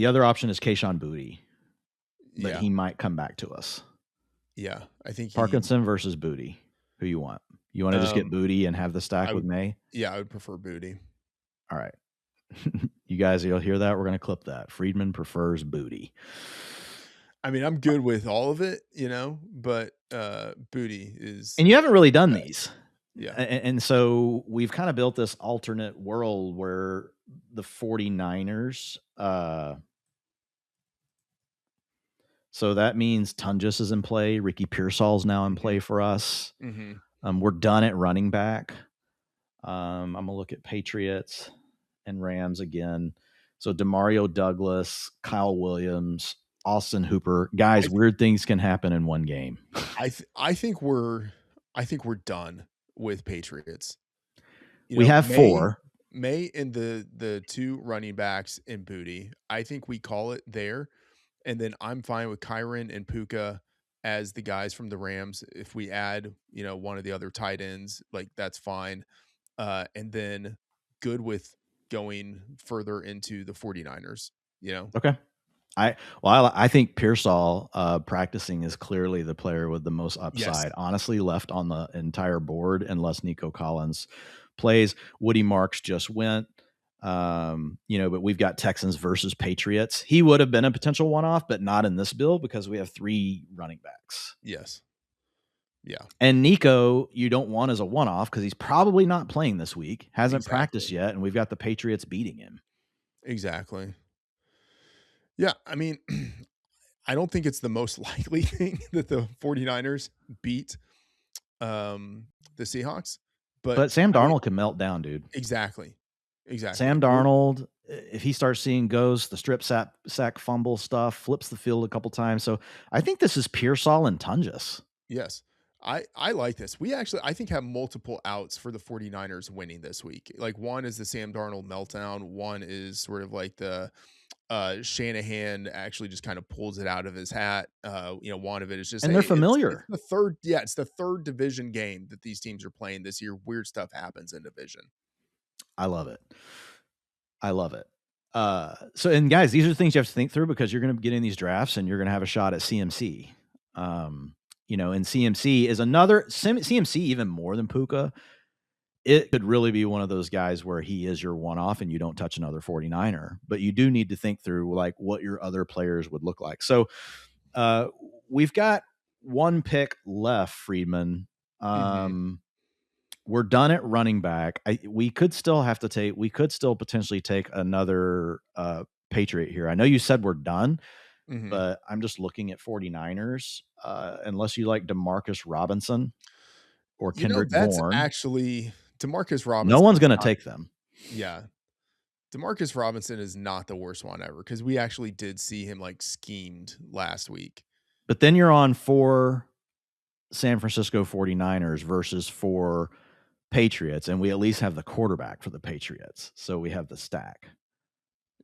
other option is Kayshon Boutte, but he might come back to us. Yeah, I think Parkinson versus Boutte. Who you want? You want to just get Boutte and have the stack with May? Yeah, I would prefer Boutte. All right. You guys, you'll hear that. We're going to clip that. Freedman prefers Boutte. I mean, I'm good with all of it, but Booty is And you haven't really done best. these. Yeah. And so we've kind of built this alternate world where the 49ers, so that means Tungus is in play. Ricky Pearsall's now in play for us. We're done at running back. I'm going to look at Patriots and Rams again. So DeMario Douglas, Kyle Williams, Austin Hooper. Guys, weird things can happen in one game. I think we're done with Patriots. We have four. May and the two running backs in Booty. I think we call it there. And then I'm fine with Kyron and Puka as the guys from the Rams. If we add, one of the other tight ends, like that's fine. And then good with going further into the 49ers, Okay. I think Pearsall practicing is clearly the player with the most upside. Yes. Honestly, left on the entire board unless Nico Collins plays. Woody Marks just went. But we've got Texans versus Patriots. He would have been a potential one-off, but not in this bill because we have 3 running backs. Yes. Yeah. And Nico, you don't want as a one-off because he's probably not playing this week. Hasn't practiced yet, and we've got the Patriots beating him. Exactly. Yeah, I mean, I don't think it's the most likely thing that the 49ers beat the Seahawks. But Sam Darnold can melt down, dude. Exactly. Sam Darnold, if he starts seeing ghosts, the strip sack fumble stuff, flips the field a couple times. So I think this is Pearsall and Tungus. Yes. I like this. We actually, I think, have multiple outs for the 49ers winning this week. Like one is the Sam Darnold meltdown. One is sort of like the Shanahan actually just kind of pulls it out of his hat. One of it is just, and they're familiar. It's the third division game that these teams are playing this year. Weird stuff happens in division. I love it. And guys, these are things you have to think through because you're going to get in these drafts and you're going to have a shot at CMC. And CMC is another CMC even more than Puka. It could really be one of those guys where he is your one-off and you don't touch another 49er, but you do need to think through like what your other players would look like. So we've got one pick left, Freedman. We're done at running back. We could still potentially take another Patriot here. I know you said we're done, but I'm just looking at 49ers. Unless you like DeMarcus Robinson or Kendrick Bourne. Actually DeMarcus Robinson. No one's going to take them. Yeah. DeMarcus Robinson is not the worst one ever because we actually did see him like schemed last week. But then you're on 4 San Francisco 49ers versus 4 Patriots, and we at least have the quarterback for the Patriots. So we have the stack.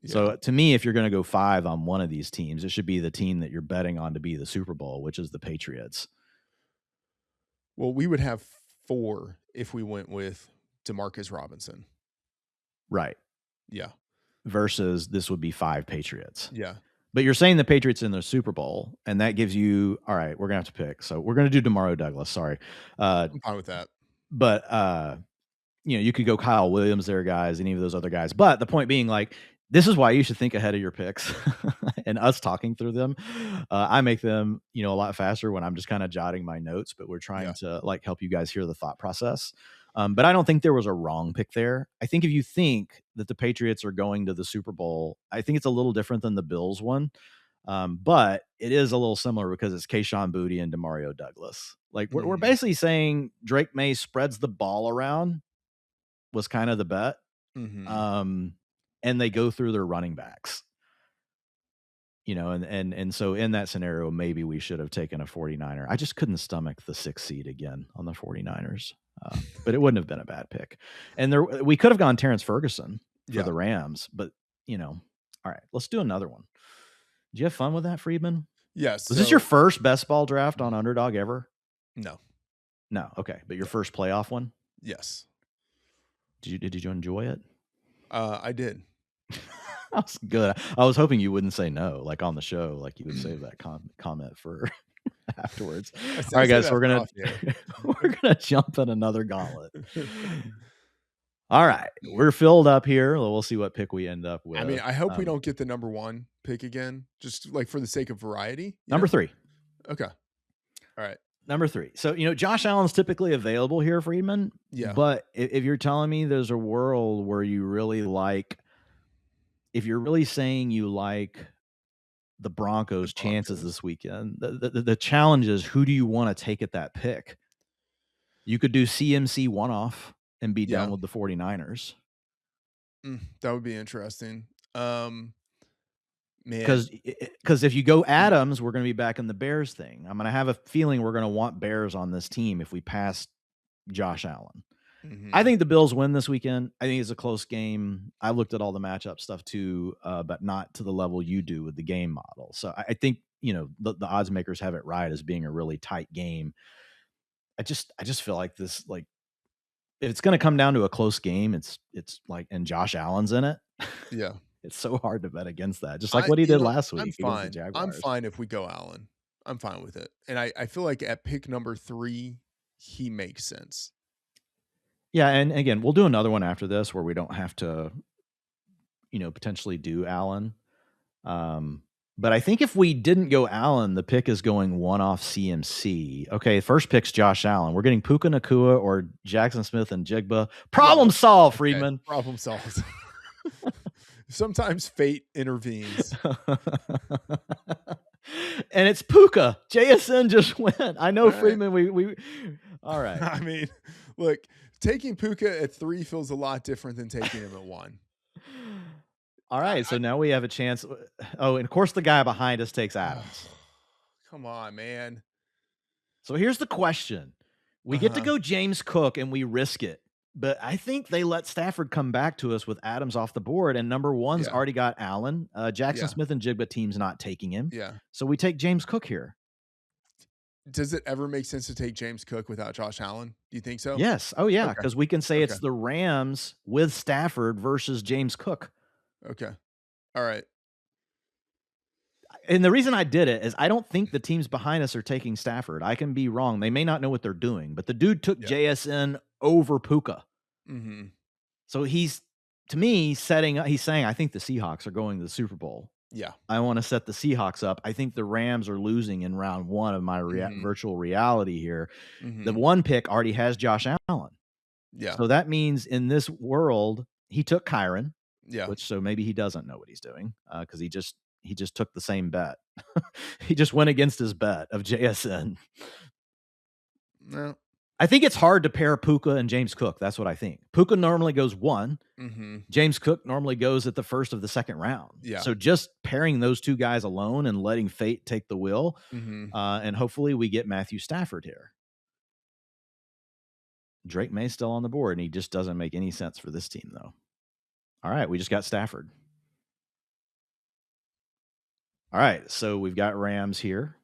Yeah. So to me, if you're going to go 5 on one of these teams, it should be the team that you're betting on to be the Super Bowl, which is the Patriots. Well, we would have 4 if we went with DeMarcus Robinson. Right. Yeah. Versus this would be 5 Patriots. Yeah. But you're saying the Patriots in the Super Bowl, and that gives you, all right, we're going to have to pick. So we're going to do DeMario Douglas. Sorry. I'm fine with that. But, you could go Kyle Williams there, guys, any of those other guys. But the point being, like, this is why you should think ahead of your picks and us talking through them. I make them, a lot faster when I'm just kind of jotting my notes, but we're trying to like help you guys hear the thought process. But I don't think there was a wrong pick there. I think if you think that the Patriots are going to the Super Bowl, I think it's a little different than the Bills one. But it is a little similar because it's Kayshon Boutte and DeMario Douglas. Like we're basically saying Drake May spreads the ball around was kind of the bet. And they go through their running backs, and so in that scenario, maybe we should have taken a 49er. I just couldn't stomach the 6th seed again on the 49ers, but it wouldn't have been a bad pick. And we could have gone Terrence Ferguson for the Rams, but all right, let's do another one. Did you have fun with that, Freedman? Yes. Was this your first best ball draft on Underdog ever? No. Okay. But your first playoff one? Yes. Did you enjoy it? I did. That was good. I was hoping you wouldn't say no, like on the show, like you would save that comment for afterwards. All right, guys, we're gonna jump in another gauntlet. All right, we're filled up here. We'll see what pick we end up with. I mean, I hope we don't get the number 1 pick again, just like for the sake of variety. Number 3. Okay. All right. Number 3. So, Josh Allen's typically available here, Freedman. Yeah. But if you're telling me there's a world where you really like, if you're really saying you like the Broncos' chances this weekend, the challenge is, who do you want to take at that pick? You could do CMC one-off and be done with the 49ers. That would be interesting. Man, because if you go Adams, we're going to be back in the Bears thing. I'm going to have a feeling we're going to want Bears on this team if we pass Josh Allen. I think the Bills win this weekend. I think it's a close game. I looked at all the matchup stuff too, but not to the level you do with the game model. So I think, the odds makers have it right as being a really tight game. I just feel like this, like, if it's going to come down to a close game, it's like, and Josh Allen's in it. Yeah. It's so hard to bet against that. Just like what he did last week. I'm fine if we go Allen. I'm fine with it. And I feel like at pick number 3, he makes sense. Yeah. And again, we'll do another one after this where we don't have to, potentially do Allen. But I think if we didn't go Allen, the pick is going one off CMC. Okay, first pick's Josh Allen. We're getting Puka Nacua or Jackson Smith and Jigba. Problem solved, Freedman. Okay, problem solved. Sometimes fate intervenes. And it's Puka. JSN just went. I know, Freedman, we all right. I mean, look, taking Puka at 3 feels a lot different than taking him at 1. All right, so now we have a chance. Oh, and of course the guy behind us takes Adams. Come on, man. So here's the question. We get to go James Cook and we risk it. But I think they let Stafford come back to us with Adams off the board, and number 1's already got Allen. Jackson Smith and Jigba team's not taking him. Yeah. So we take James Cook here. Does it ever make sense to take James Cook without Josh Allen? Do you think so? Yes. Oh, yeah, because we can say it's the Rams with Stafford versus James Cook. Okay. All right. And the reason I did it is I don't think the teams behind us are taking Stafford. I can be wrong. They may not know what they're doing, but the dude took JSN over Puka. So he's, to me, he's saying, I think the Seahawks are going to the Super Bowl. Yeah. I want to set the Seahawks up. I think the Rams are losing in round 1 of my virtual reality here. The 1 pick already has Josh Allen. Yeah. So that means in this world, he took Kyron. Yeah. Which, so maybe he doesn't know what he's doing because he just took the same bet. He just went against his bet of JSN. No. I think it's hard to pair Puka and James Cook. That's what I think. Puka normally goes 1. James Cook normally goes at the first of the second round. Yeah. So just pairing those 2 guys alone and letting fate take the wheel, and hopefully we get Matthew Stafford here. Drake May's still on the board, and he just doesn't make any sense for this team, though. All right, we just got Stafford. All right, so we've got Rams here.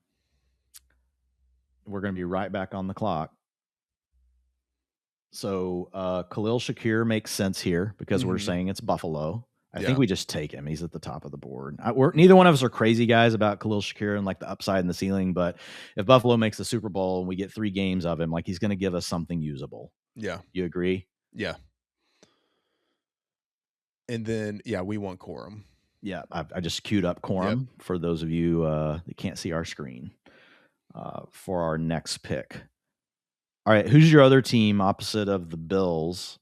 We're going to be right back on the clock. So Khalil Shakir makes sense here because we're saying it's Buffalo. I think we just take him. He's at the top of the board. Neither one of us are crazy guys about Khalil Shakir and like the upside and the ceiling, but if Buffalo makes the Super Bowl and we get 3 games of him, like he's going to give us something usable. Yeah. You agree? Yeah. And then, we want Corum. Yeah, I just queued up Corum for those of you that can't see our screen for our next pick. All right, who's your other team opposite of the Bills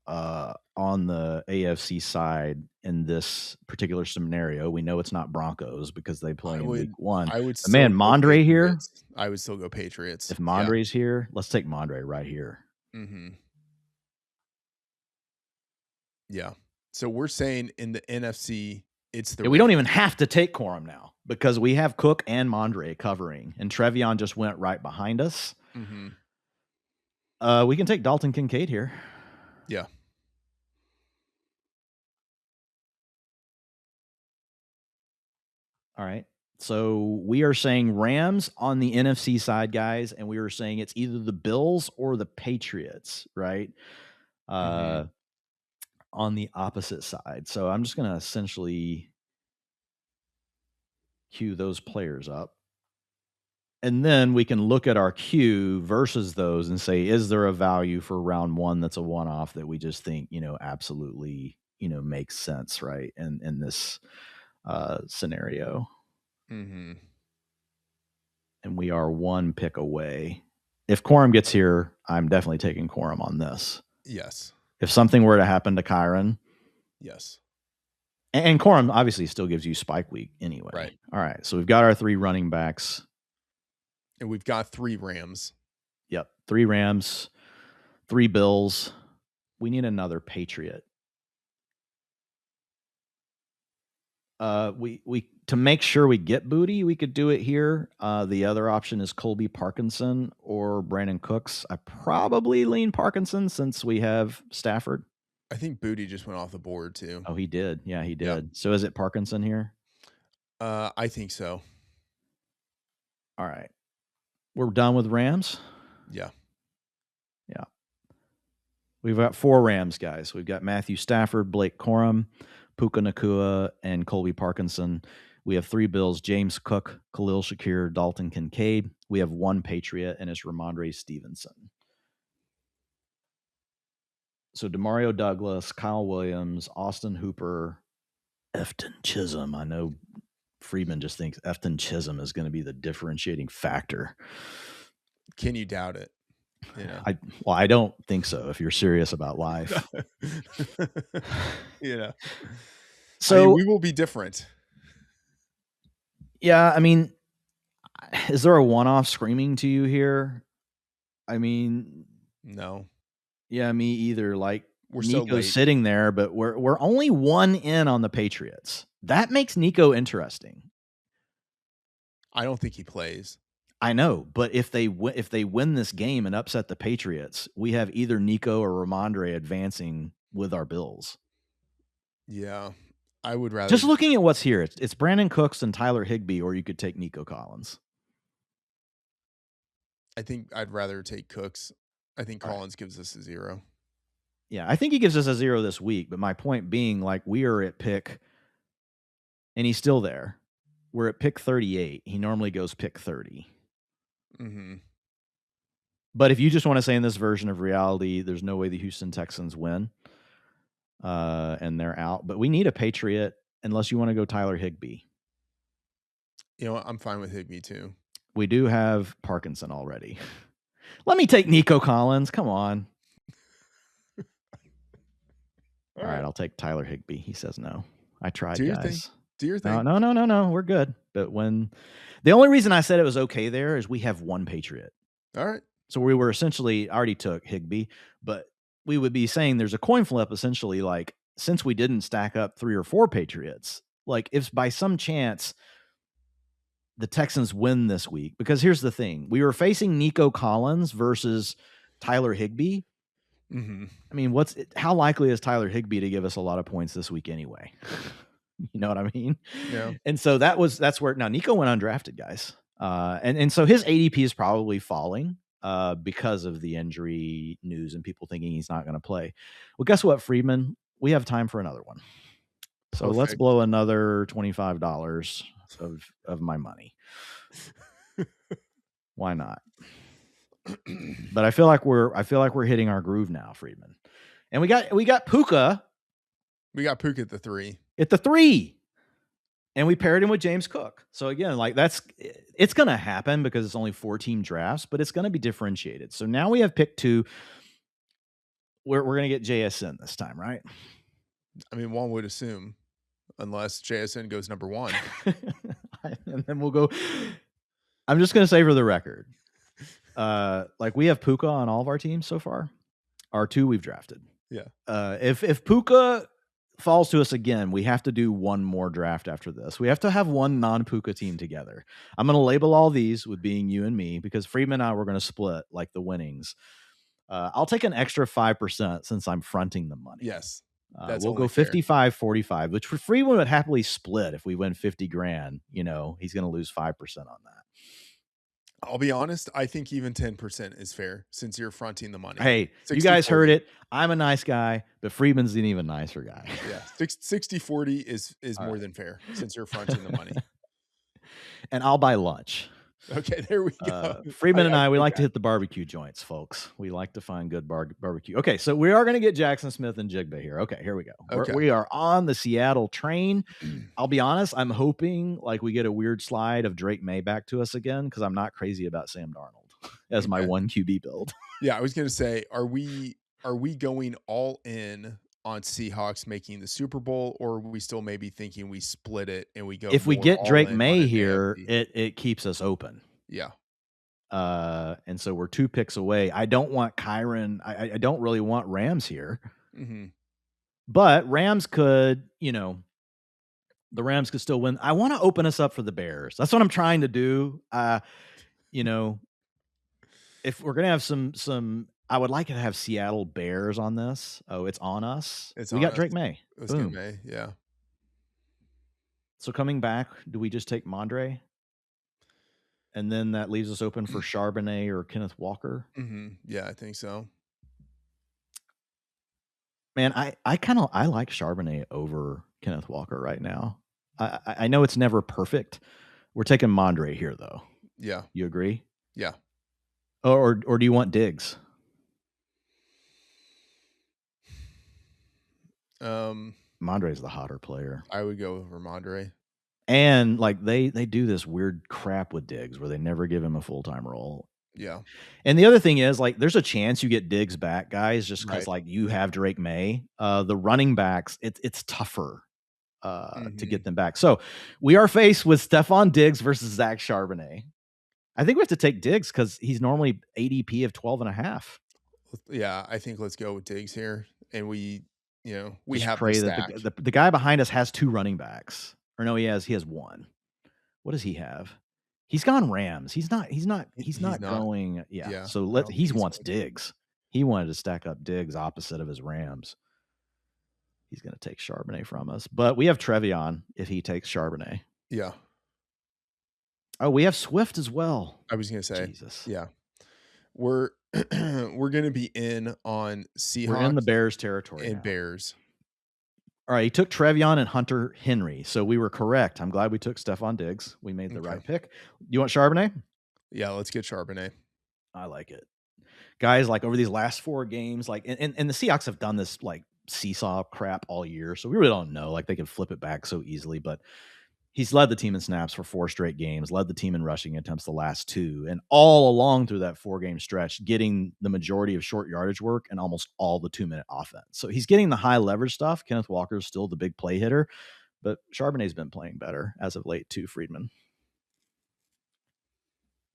on the AFC side in this particular scenario? We know it's not Broncos because they play in week 1. I would Mondre here. I would still go Patriots. If Mondre's here, let's take Mondre right here. Yeah. So we're saying in the NFC, it's the we don't even have to take Corum now because we have Cook and Mondre covering, and Trevion just went right behind us. We can take Dalton Kincaid here. Yeah. All right. So we are saying Rams on the NFC side, guys, and we were saying it's either the Bills or the Patriots, right? On the opposite side. So I'm just going to essentially cue those players up. And then we can look at our queue versus those and say, is there a value for round one that's a one-off that we just think, absolutely, makes sense, right? In this scenario. Mm-hmm. And we are one pick away. If Quorum gets here, I'm definitely taking Quorum on this. Yes. If something were to happen to Kyron. Yes. And Quorum obviously still gives you spike week anyway. Right. All right. So we've got our 3 running backs. And we've got 3 Rams. Yep. 3 Rams, 3 Bills. We need another Patriot. We to make sure we get Booty, we could do it here. The other option is Colby Parkinson or Brandon Cooks. I probably lean Parkinson since we have Stafford. I think Booty just went off the board too. Oh, he did. Yeah, he did. Yep. So is it Parkinson here? I think so. All right. We're done with Rams? Yeah. Yeah. We've got 4 Rams, guys. We've got Matthew Stafford, Blake Corum, Puka Nacua, and Colby Parkinson. We have 3 Bills, James Cook, Khalil Shakir, Dalton Kincaid. We have 1 Patriot, and it's Ramondre Stevenson. So DeMario Douglas, Kyle Williams, Austin Hooper, Efton Chisholm. I know Freedman just thinks Efton Chisholm is going to be the differentiating factor. Can you doubt it? Yeah. I don't think so if you're serious about life. Yeah. So we will be different. Yeah, I mean, is there a one-off screaming to you here? I mean, no. Yeah, me either. Like we're Nico's so sitting there, but we're only 1 in on the Patriots. That makes Nico interesting. I don't think he plays. I know, but if they win this game and upset the Patriots, we have either Nico or Ramondre advancing with our Bills. Yeah, I would rather. Just looking at what's here, it's Brandon Cooks and Tyler Higbee, or you could take Nico Collins. I think I'd rather take Cooks. I think Collins gives us a 0. Yeah, I think he gives us a 0 this week, but my point being, like, we are at pick, and he's still there. We're at pick 38. He normally goes pick 30. Mm-hmm. But if you just want to say in this version of reality, there's no way the Houston Texans win, and they're out. But we need a Patriot unless you want to go Tyler Higbee. You know what? I'm fine with Higbee too. We do have Parkinson already. Let me take Nico Collins. Come on. All right, I'll take Tyler Higbee. He says no. I tried, guys. Do your thing. No. We're good. But the only reason I said it was okay there is we have 1 Patriot. All right. So we were essentially already took Higbee, but we would be saying there's a coin flip essentially, like, since we didn't stack up 3 or 4 Patriots, like if by some chance the Texans win this week, because here's the thing, we were facing Nico Collins versus Tyler Higbee. Mm-hmm. I mean, how likely is Tyler Higbee to give us a lot of points this week anyway? You know what I mean? Yeah. And so that's where now Nico went undrafted, guys. And so his ADP is probably falling because of the injury news and people thinking he's not going to play. Well, guess what, Freedman? We have time for another one. So Perfect. Let's blow another $25 of my money. Why not? But I feel like we're hitting our groove now, Freedman. And we got Puka. We got Puka at the 3. At the 3. And we paired him with James Cook. So again, like it's going to happen because it's only 4-team drafts, but it's going to be differentiated. So now we have pick 2. We're going to get JSN this time, right? I mean, one would assume, unless JSN goes number 1. And then we'll go. I'm just going to say for the record, like we have Puka on all of our teams so far. Our 2 we've drafted. Yeah. If Puka falls to us again, we have to do one more draft after this. We have to have one non-Puka team together. I'm going to label all these with being you and me because Freedman and I, we're going to split like the winnings. I'll take an extra 5% since I'm fronting the money. Yes. We'll go 55-45, which for Freedman would happily split if we win 50 grand. You know, he's going to lose 5% on that. I'll be honest. I think even 10% is fair since you're fronting the money. Hey, 60, you guys 40. Heard it. I'm a nice guy, but Freedman's an even nicer guy. Yeah. 60-40 is more than fair since you're fronting the money. And I'll buy lunch. Okay, there we go. Freedman and I, we dig like to that. hit the barbecue joints, folks. We like to find good barbecue. Okay, so we are going to get Jackson Smith and Jigba here. Okay, here we go. Okay. We are on the Seattle train. I'll be honest, I'm hoping like we get a weird slide of Drake May back to us again because I'm not crazy about Sam Darnold as my one QB build. Yeah, I was going to say, are we going all in on Seahawks making the Super Bowl, or are we still maybe thinking we split it and we go? If we more get all Drake in on May an here, AFC? it keeps us open. Yeah. And so we're 2 picks away. I don't want Kyron. I don't really want Rams here. But Rams could, the Rams could still win. I want to open us up for the Bears. That's what I'm trying to do. If we're gonna have some, I would like to have Seattle Bears on this. Oh, it's on us. We got Drake May. Let's get May. Yeah. So coming back, do we just take Mondre? And then that leaves us open for Charbonnet or Kenneth Walker. Yeah, I think so. Man, I like Charbonnet over Kenneth Walker right now. I know it's never perfect. We're taking Mondre here, though. Yeah. You agree? Yeah. Or do you want Diggs? Mondre's the hotter player. I would go over Mondre. And like they do this weird crap with Diggs where they never give him a full-time role. Yeah. And the other thing is, like, there's a chance you get Diggs back, guys, just because like you have Drake May. The running backs, it's tougher to get them back. So we are faced with Stephon Diggs versus Zach Charbonnet. I think we have to take Diggs because he's normally ADP of 12.5. Yeah, I think let's go with Diggs here. And we Just have pray the that the guy behind us has 2 running backs. Or no, he has 1. What does he have? He's gone Rams. He's not going. Yeah. So he wants Diggs. He wanted to stack up Diggs opposite of his Rams. He's going to take Charbonnet from us, but we have Trevion if he takes Charbonnet. Yeah. Oh, we have Swift as well. I was going to say, Jesus. Yeah, we're going to be in on Seahawks. We're in the Bears territory and now. Bears. All right, he took Trevion and Hunter Henry, so we were correct. I'm glad we took Stephon Diggs. We made the right pick. You want Charbonnet? Yeah, let's get Charbonnet. I like it. Guys, like over these last 4 games, like and the Seahawks have done this like seesaw crap all year, so we really don't know. Like they can flip it back so easily, but he's led the team in snaps for 4 straight games, led the team in rushing attempts the last 2, and all along through that 4-game stretch, getting the majority of short yardage work and almost all the 2-minute offense. So he's getting the high leverage stuff. Kenneth Walker is still the big play hitter, but Charbonnet's been playing better as of late too, Freedman.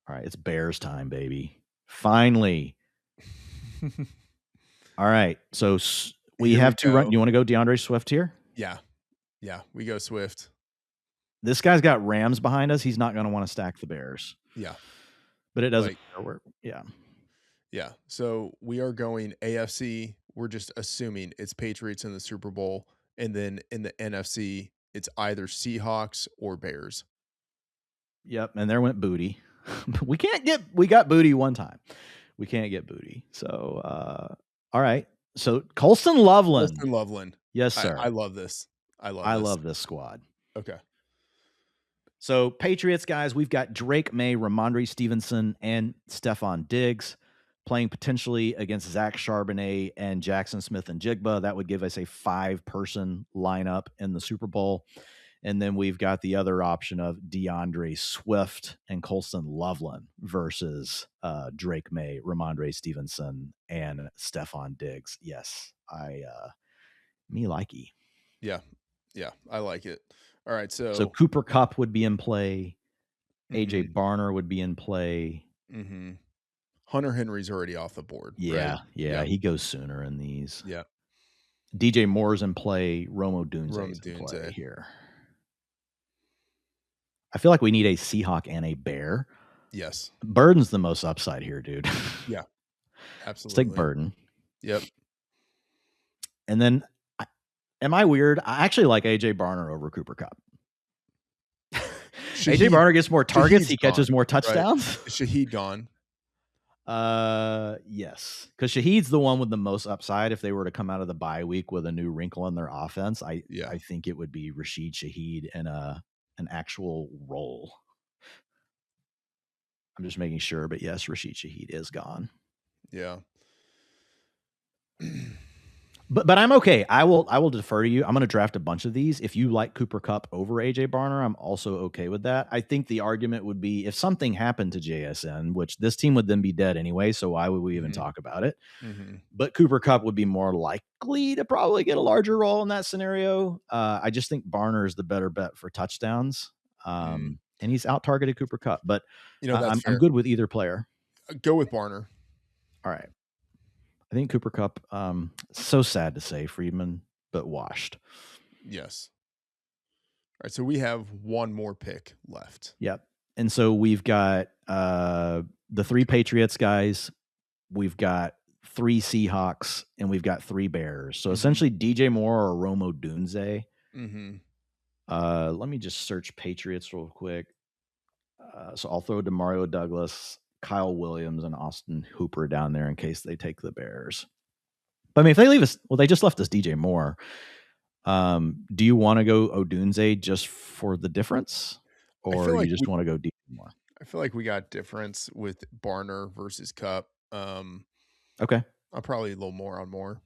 All right, it's Bears time, baby. Finally. All right, so we have 2 run. You want to go DeAndre Swift here? Yeah, we go Swift. This guy's got Rams behind us. He's not going to want to stack the Bears. Yeah. But it doesn't matter. Yeah. So we are going AFC. We're just assuming it's Patriots in the Super Bowl. And then in the NFC, it's either Seahawks or Bears. Yep. And there went Booty. We got Booty one time. We can't get Booty. So, all right. So Colston Loveland. Yes, sir. I love this. I love this squad. Okay. So Patriots, guys, we've got Drake May, Ramondre Stevenson, and Stephon Diggs playing potentially against Zach Charbonnet and Jackson Smith and Jigba. That would give us a 5-person lineup in the Super Bowl. And then we've got the other option of DeAndre Swift and Colston Loveland versus Drake May, Ramondre Stevenson, and Stephon Diggs. Yes, me likey. Yeah, I like it. All right, so Cooper Kupp would be in play. AJ Barner would be in play. Hunter Henry's already off the board. Yeah, he goes sooner in these. Yeah. DJ Moore's in play. Rome Odunze's in play here. I feel like we need a Seahawk and a Bear. Yes. Burden's the most upside here, dude. Yeah, absolutely. Let's take Burden. Yep. And then, am I weird? I actually like AJ Barner over Cooper Kupp. AJ Barner gets more targets. He catches more touchdowns. Right. Is Shaheed gone? Yes, because Shaheed's the one with the most upside. If they were to come out of the bye week with a new wrinkle in their offense, I think it would be Rashid Shaheed in an actual role. I'm just making sure, but yes, Rashid Shaheed is gone. Yeah. But I'm okay. I will defer to you. I'm going to draft a bunch of these. If you like Cooper Kupp over AJ Barner, I'm also okay with that. I think the argument would be if something happened to JSN, which this team would then be dead anyway, so why would we even talk about it? But Cooper Kupp would be more likely to probably get a larger role in that scenario. I just think Barner is the better bet for touchdowns. And he's out-targeted Cooper Kupp. But I'm good with either player. Go with Barner. All right. I think Cooper Kupp, so sad to say, Freedman, but washed. Yes. All right, so we have one more pick left. Yep. And so we've got the 3 Patriots guys, we've got 3 Seahawks, and we've got 3 Bears. So essentially DJ Moore or Rome Odunze. Let me just search Patriots real quick. So I'll throw DeMario Douglas, Kyle Williams, and Austin Hooper down there in case they take the Bears. But I mean, if they leave us, well, they just left us DJ Moore. Do you want to go Odunze just for the difference, or you just want to go DJ Moore? I feel like we got difference with Barner versus Kupp. Okay. I'll probably a little more on Moore.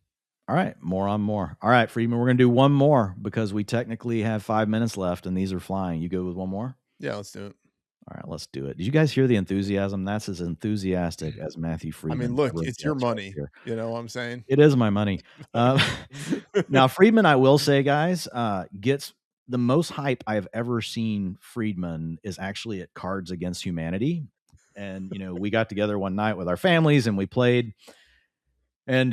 All right, more on more. All right, Freedman, we're going to do one more because we technically have 5 minutes left, and these are flying. You go with one more? Yeah, let's do it. All right, let's do it. Did you guys hear the enthusiasm? That's as enthusiastic as Matthew Freedman. I mean, look, it's your money. Right, you know what I'm saying? It is my money. Now, Freedman, I will say, guys, gets the most hype I've ever seen Freedman is actually at Cards Against Humanity. And, you know, we got together one night with our families and we played. And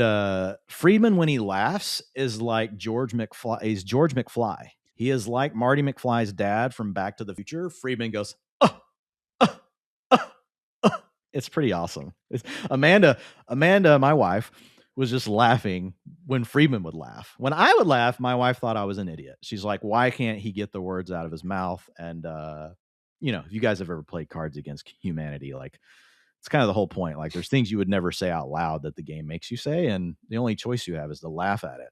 Freedman, when he laughs, is like George McFly. He's George McFly. He is like Marty McFly's dad from Back to the Future. Freedman goes, it's pretty awesome. Amanda, my wife, was just laughing when Freedman would laugh. When I would laugh, my wife thought I was an idiot. She's like, why can't he get the words out of his mouth? And, you know, if you guys have ever played Cards Against Humanity, like, it's kind of the whole point. Like, there's things you would never say out loud that the game makes you say, and the only choice you have is to laugh at it.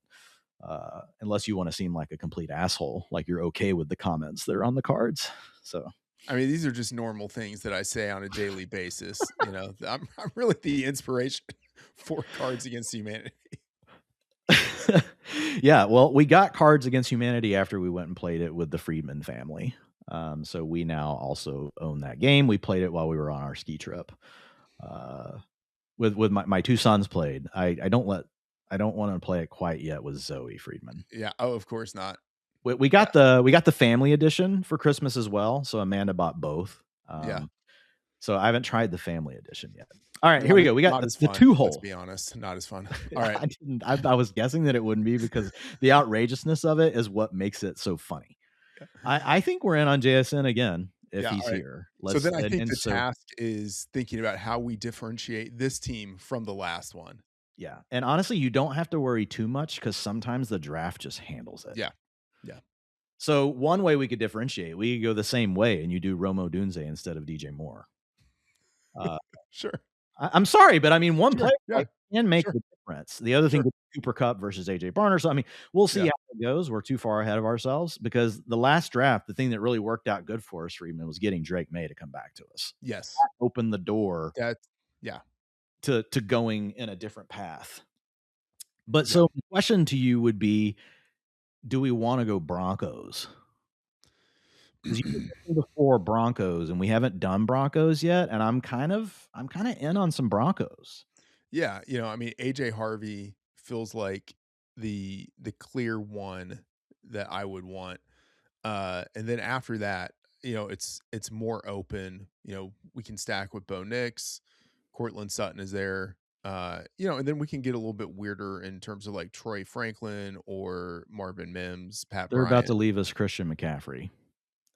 Unless you want to seem like a complete asshole, like you're okay with the comments that are on the cards. So, I mean, these are just normal things that I say on a daily basis. You know, I'm really the inspiration for Cards Against Humanity. Yeah, well, we got Cards Against Humanity after we went and played it with the Freedman family. So we now also own that game. We played it while we were on our ski trip. With my 2 sons played. I don't want to play it quite yet with Zoe Freedman. Yeah. Oh, of course not. We got the family edition for Christmas as well. So Amanda bought both. So I haven't tried the family edition yet. All right, here we go. We got the 2-hole. Let's be honest, not as fun. All right. I was guessing that it wouldn't be because the outrageousness of it is what makes it so funny. I think we're in on JSN again if he's here. So then I think the task is thinking about how we differentiate this team from the last one. Yeah. And honestly, you don't have to worry too much because sometimes the draft just handles it. Yeah. So one way we could differentiate, we could go the same way and you do Rome Odunze instead of DJ Moore. Sure. I'm sorry, but I mean, one player can make the difference. The other thing is Cooper Kupp versus AJ Barner. So, I mean, we'll see how it goes. We're too far ahead of ourselves because the last draft, the thing that really worked out good for us, Freedman, was getting Drake May to come back to us. Yes. That opened the door to going in a different path. But so the question to you would be, do we want to go Broncos? Because you can the 4 Broncos, and we haven't done Broncos yet, and I'm kind of in on some Broncos. Yeah, you know, I mean, AJ Harvey feels like the clear one that I would want, and then after that, you know, it's more open. You know, we can stack with Bo Nix, Cortland Sutton is there. You know, and then we can get a little bit weirder in terms of like Troy Franklin or Marvin Mims, Pat They're Bryant. about to leave us Christian McCaffrey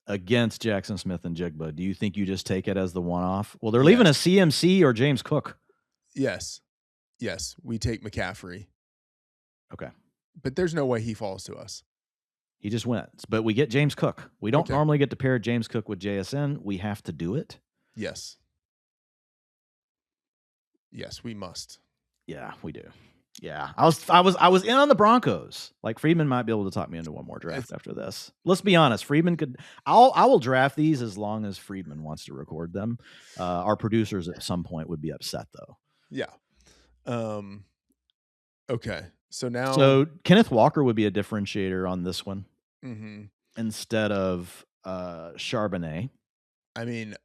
against Jackson Smith and Jigba. Do you think you just take it as the one-off? Well, they're leaving a CMC or James Cook. Yes, we take McCaffrey. Okay. But there's no way he falls to us. He just wins. But we get James Cook. We don't normally get to pair James Cook with JSN. We have to do it. Yes, we must. Yeah, we do. Yeah, I was in on the Broncos. Like Freedman might be able to talk me into one more draft after this. Let's be honest, Freedman could. I will draft these as long as Freedman wants to record them. Our producers at some point would be upset though. Yeah. Okay. So now, So Kenneth Walker would be a differentiator on this one mhm. instead of Charbonnet. I mean,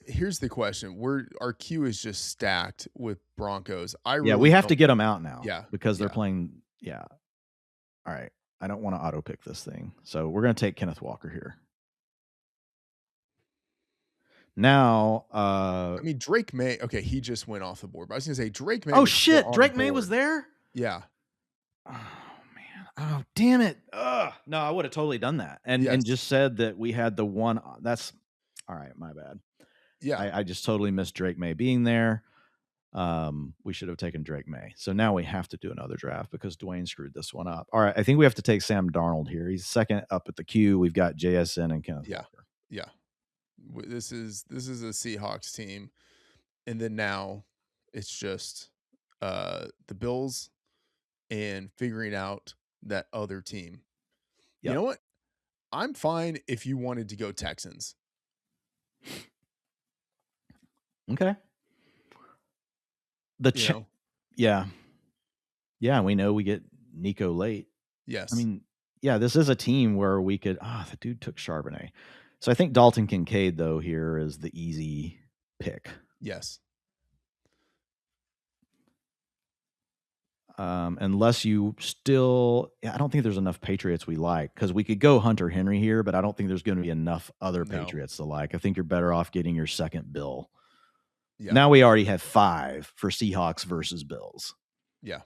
here's the question: our queue is just stacked with Broncos. I Yeah, really we have to don't- get them out now. Yeah, because they're yeah. playing. Yeah. All right. I don't want to auto pick this thing, so we're gonna take Kenneth Walker here. Now, I mean, Drake May. Okay, he just went off the board. But I was gonna say Drake May. oh was still shit, on Drake the May was board. there. Yeah. Oh man. Oh damn it. Ugh. No, I would have totally done that and Yes. just said that we had the one. That's all right. My bad. Yeah. I just totally missed Drake May being there. We should have taken Drake May. So now we have to do another draft because Dwain screwed this one up. All right, I think we have to take Sam Darnold here. He's second up at the queue. We've got JSN and Kenneth Walker. Yeah. This is a Seahawks team, and then now it's just the Bills and figuring out that other team. Yep. You know what? I'm fine if you wanted to go Texans. Okay. Yeah. We know we get Nico late. Yes. I mean, yeah, this is a team where we could. The dude took Charbonnet. So I think Dalton Kincaid though here is the easy pick. Yes. Unless you still, I don't think there's enough Patriots we like because we could go Hunter Henry here, but I don't think there's going to be enough other Patriots to like. I think you're better off getting your second Bill. Yeah. Now we already have 5 for Seahawks versus Bills. Yeah.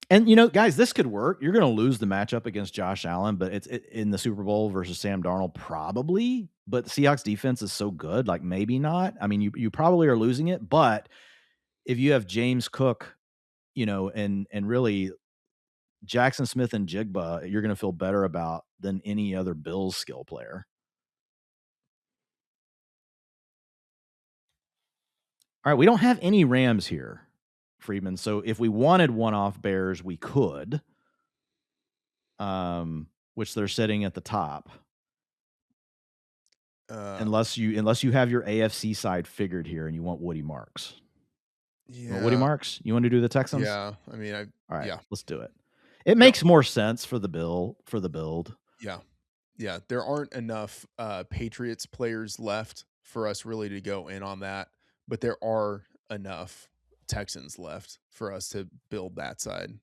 And, you know, guys, this could work. You're going to lose the matchup against Josh Allen, but it's in the Super Bowl versus Sam Darnold, probably. But the Seahawks defense is so good, like maybe not. I mean, you probably are losing it, but if you have James Cook, you know, and really Jackson Smith and Jigba, you're going to feel better about than any other Bills skill player. All right, we don't have any Rams here, Freedman. So if we wanted one-off Bears, we could, which they're sitting at the top. Unless you have your AFC side figured here and you want Woody Marks. Yeah. Woody Marks, you want to do the Texans? Yeah. I mean, all right. Yeah, let's do it. It makes more sense for the build. Yeah. Yeah. There aren't enough Patriots players left for us really to go in on that, but there are enough Texans left for us to build that side.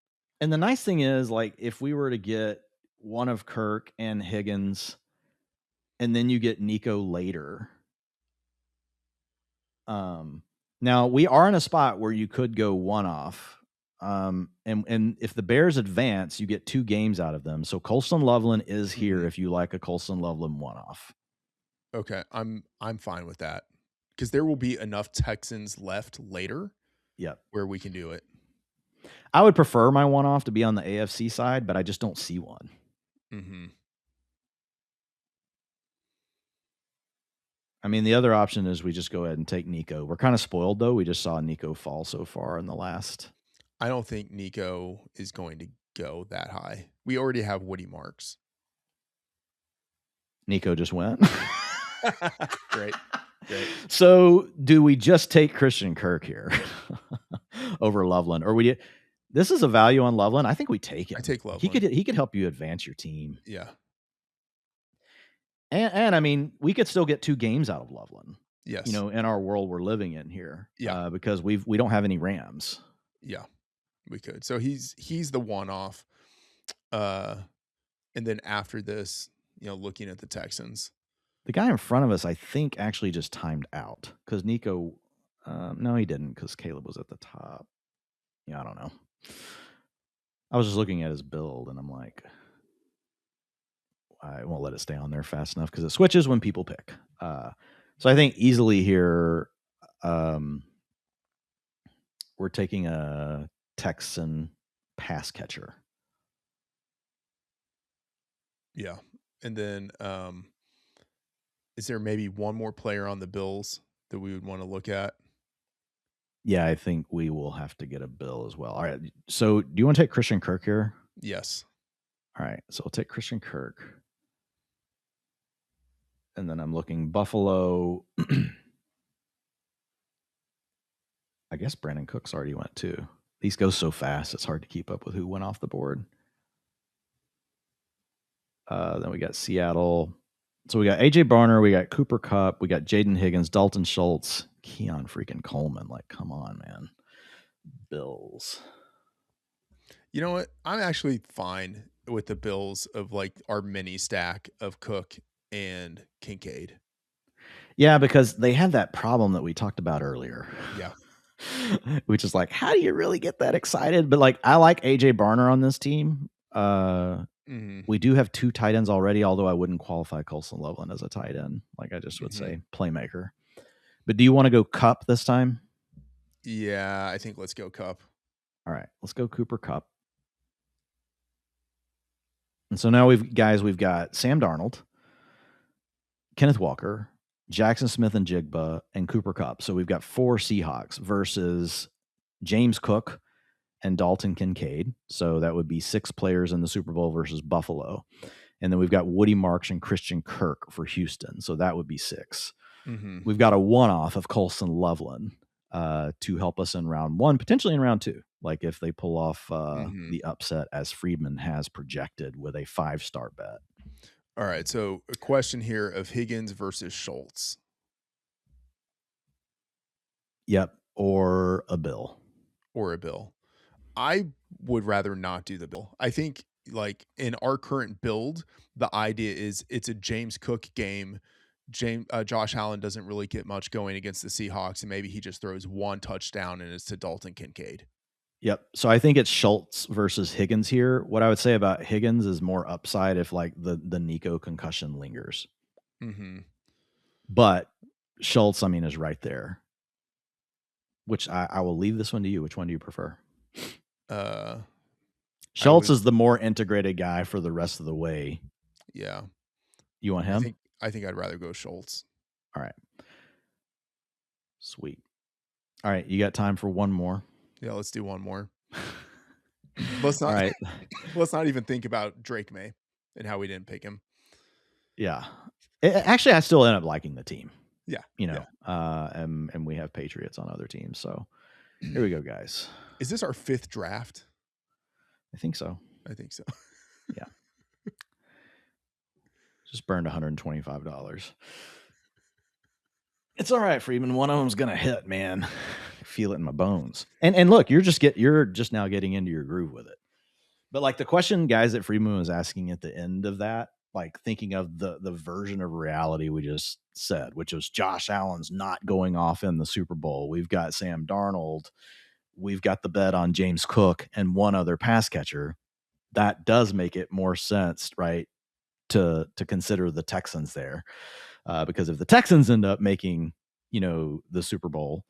And the nice thing is, like, if we were to get one of Kirk and Higgins, and then you get Nico later. Now we are in a spot where you could go one off. And if the Bears advance, you get 2 games out of them. So Colston Loveland is here if you like a Colston Loveland one off. Okay, I'm fine with that because there will be enough Texans left later. Yep, where we can do it. I would prefer my one off to be on the AFC side, but I just don't see one. Mm-hmm. I mean, the other option is we just go ahead and take Nico. We're kind of spoiled, though. We just saw Nico fall so far in the last. I don't think Nico is going to go that high. We already have Woody Marks. Nico just went. Great. So do we just take Christian Kirk here over Loveland? Or this is a value on Loveland. I think we take him. I take Loveland. He could help you advance your team. Yeah. And I mean, we could still get 2 games out of Loveland. Yes. You know, in our world we're living in here. Yeah. Because we don't have any Rams. Yeah, we could. So he's the one off. And then after this, you know, looking at the Texans. The guy in front of us, I think, actually just timed out because Nico. No, he didn't because Caleb was at the top. Yeah, I don't know. I was just looking at his build and I'm like, I won't let it stay on there fast enough because it switches when people pick. So I think easily here, we're taking a Texan pass catcher. Yeah. And then is there maybe one more player on the Bills that we would want to look at? Yeah, I think we will have to get a Bill as well. All right. So do you want to take Christian Kirk here? Yes. All right. So we'll take Christian Kirk. And then I'm looking Buffalo. I guess Brandon Cooks already went too. These go so fast, it's hard to keep up with who went off the board. Then we got Seattle. So we got AJ Barner, we got Cooper Kupp, we got Jaden Higgins, Dalton Schultz, Keon freaking Coleman. Like, come on, man. Bills. You know what? I'm actually fine with the Bills of like our mini stack of Cook and Kincaid. Yeah, because they have that problem that we talked about earlier. Yeah. Which is like, how do you really get that excited? But like, I like AJ Barner on this team. We do have 2 tight ends already, although I wouldn't qualify Colson Loveland as a tight end. Like, I just would say playmaker. But do you want to go Kupp this time? Yeah, I think let's go Kupp. All right, let's go Cooper Kupp. And so now we've got Sam Darnold, Kenneth Walker, Jackson Smith and Jigba, and Cooper Kupp. So we've got 4 Seahawks versus James Cook and Dalton Kincaid. So that would be 6 players in the Super Bowl versus Buffalo. And then we've got Woody Marks and Christian Kirk for Houston. So that would be 6. We've got a one-off of Colson Loveland to help us in round 1, potentially in round 2. Like if they pull off the upset as Freedman has projected with a 5-star bet. All right. So a question here of Higgins versus Schultz. Yep. Or a Bill. I would rather not do the Bill. I think like in our current build, the idea is it's a James Cook game. Josh Allen doesn't really get much going against the Seahawks, and maybe he just throws 1 touchdown and it's to Dalton Kincaid. Yep. So I think it's Schultz versus Higgins here. What I would say about Higgins is more upside if like the Nico concussion lingers. But Schultz, I mean, is right there. Which I will leave this one to you. Which one do you prefer? Schultz is the more integrated guy for the rest of the way. Yeah. You want him? I think I'd rather go Schultz. All right. Sweet. All right. You got time for one more? Yeah, let's do one more. Let's not even think about Drake May and how we didn't pick him. Yeah. Actually, I still end up liking the team. Yeah. You know, and we have Patriots on other teams. So here we go, guys. Is this our 5th draft? I think so. Yeah. Just burned $125. It's all right, Freedman. One of them's gonna hit, man. I feel it in my bones. And look, you're just now getting into your groove with it. But like the question, guys, that Freedman was asking at the end of that, like thinking of the version of reality we just said, which was Josh Allen's not going off in the Super Bowl. We've got Sam Darnold. We've got the bet on James Cook and one other pass catcher. That does make it more sense, right, to consider the Texans there. Because if the Texans end up making, the Super Bowl,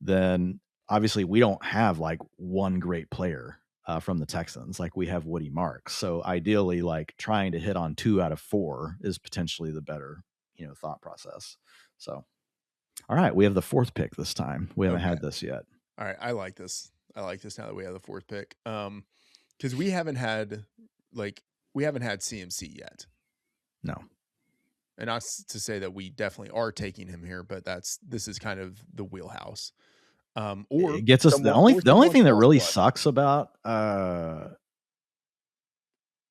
then obviously we don't have like one great player from the Texans. Like we have Woody Marks. So ideally, like trying to hit on 2 out of 4 is potentially the better, thought process. So, all right, we have the 4th pick this time. We haven't had this yet. All right, I like this. Now that we have the 4th pick. Because we haven't had CMC yet. No. And not to say that we definitely are taking him here, but this is kind of the wheelhouse. Or it gets us the only thing that really sucks about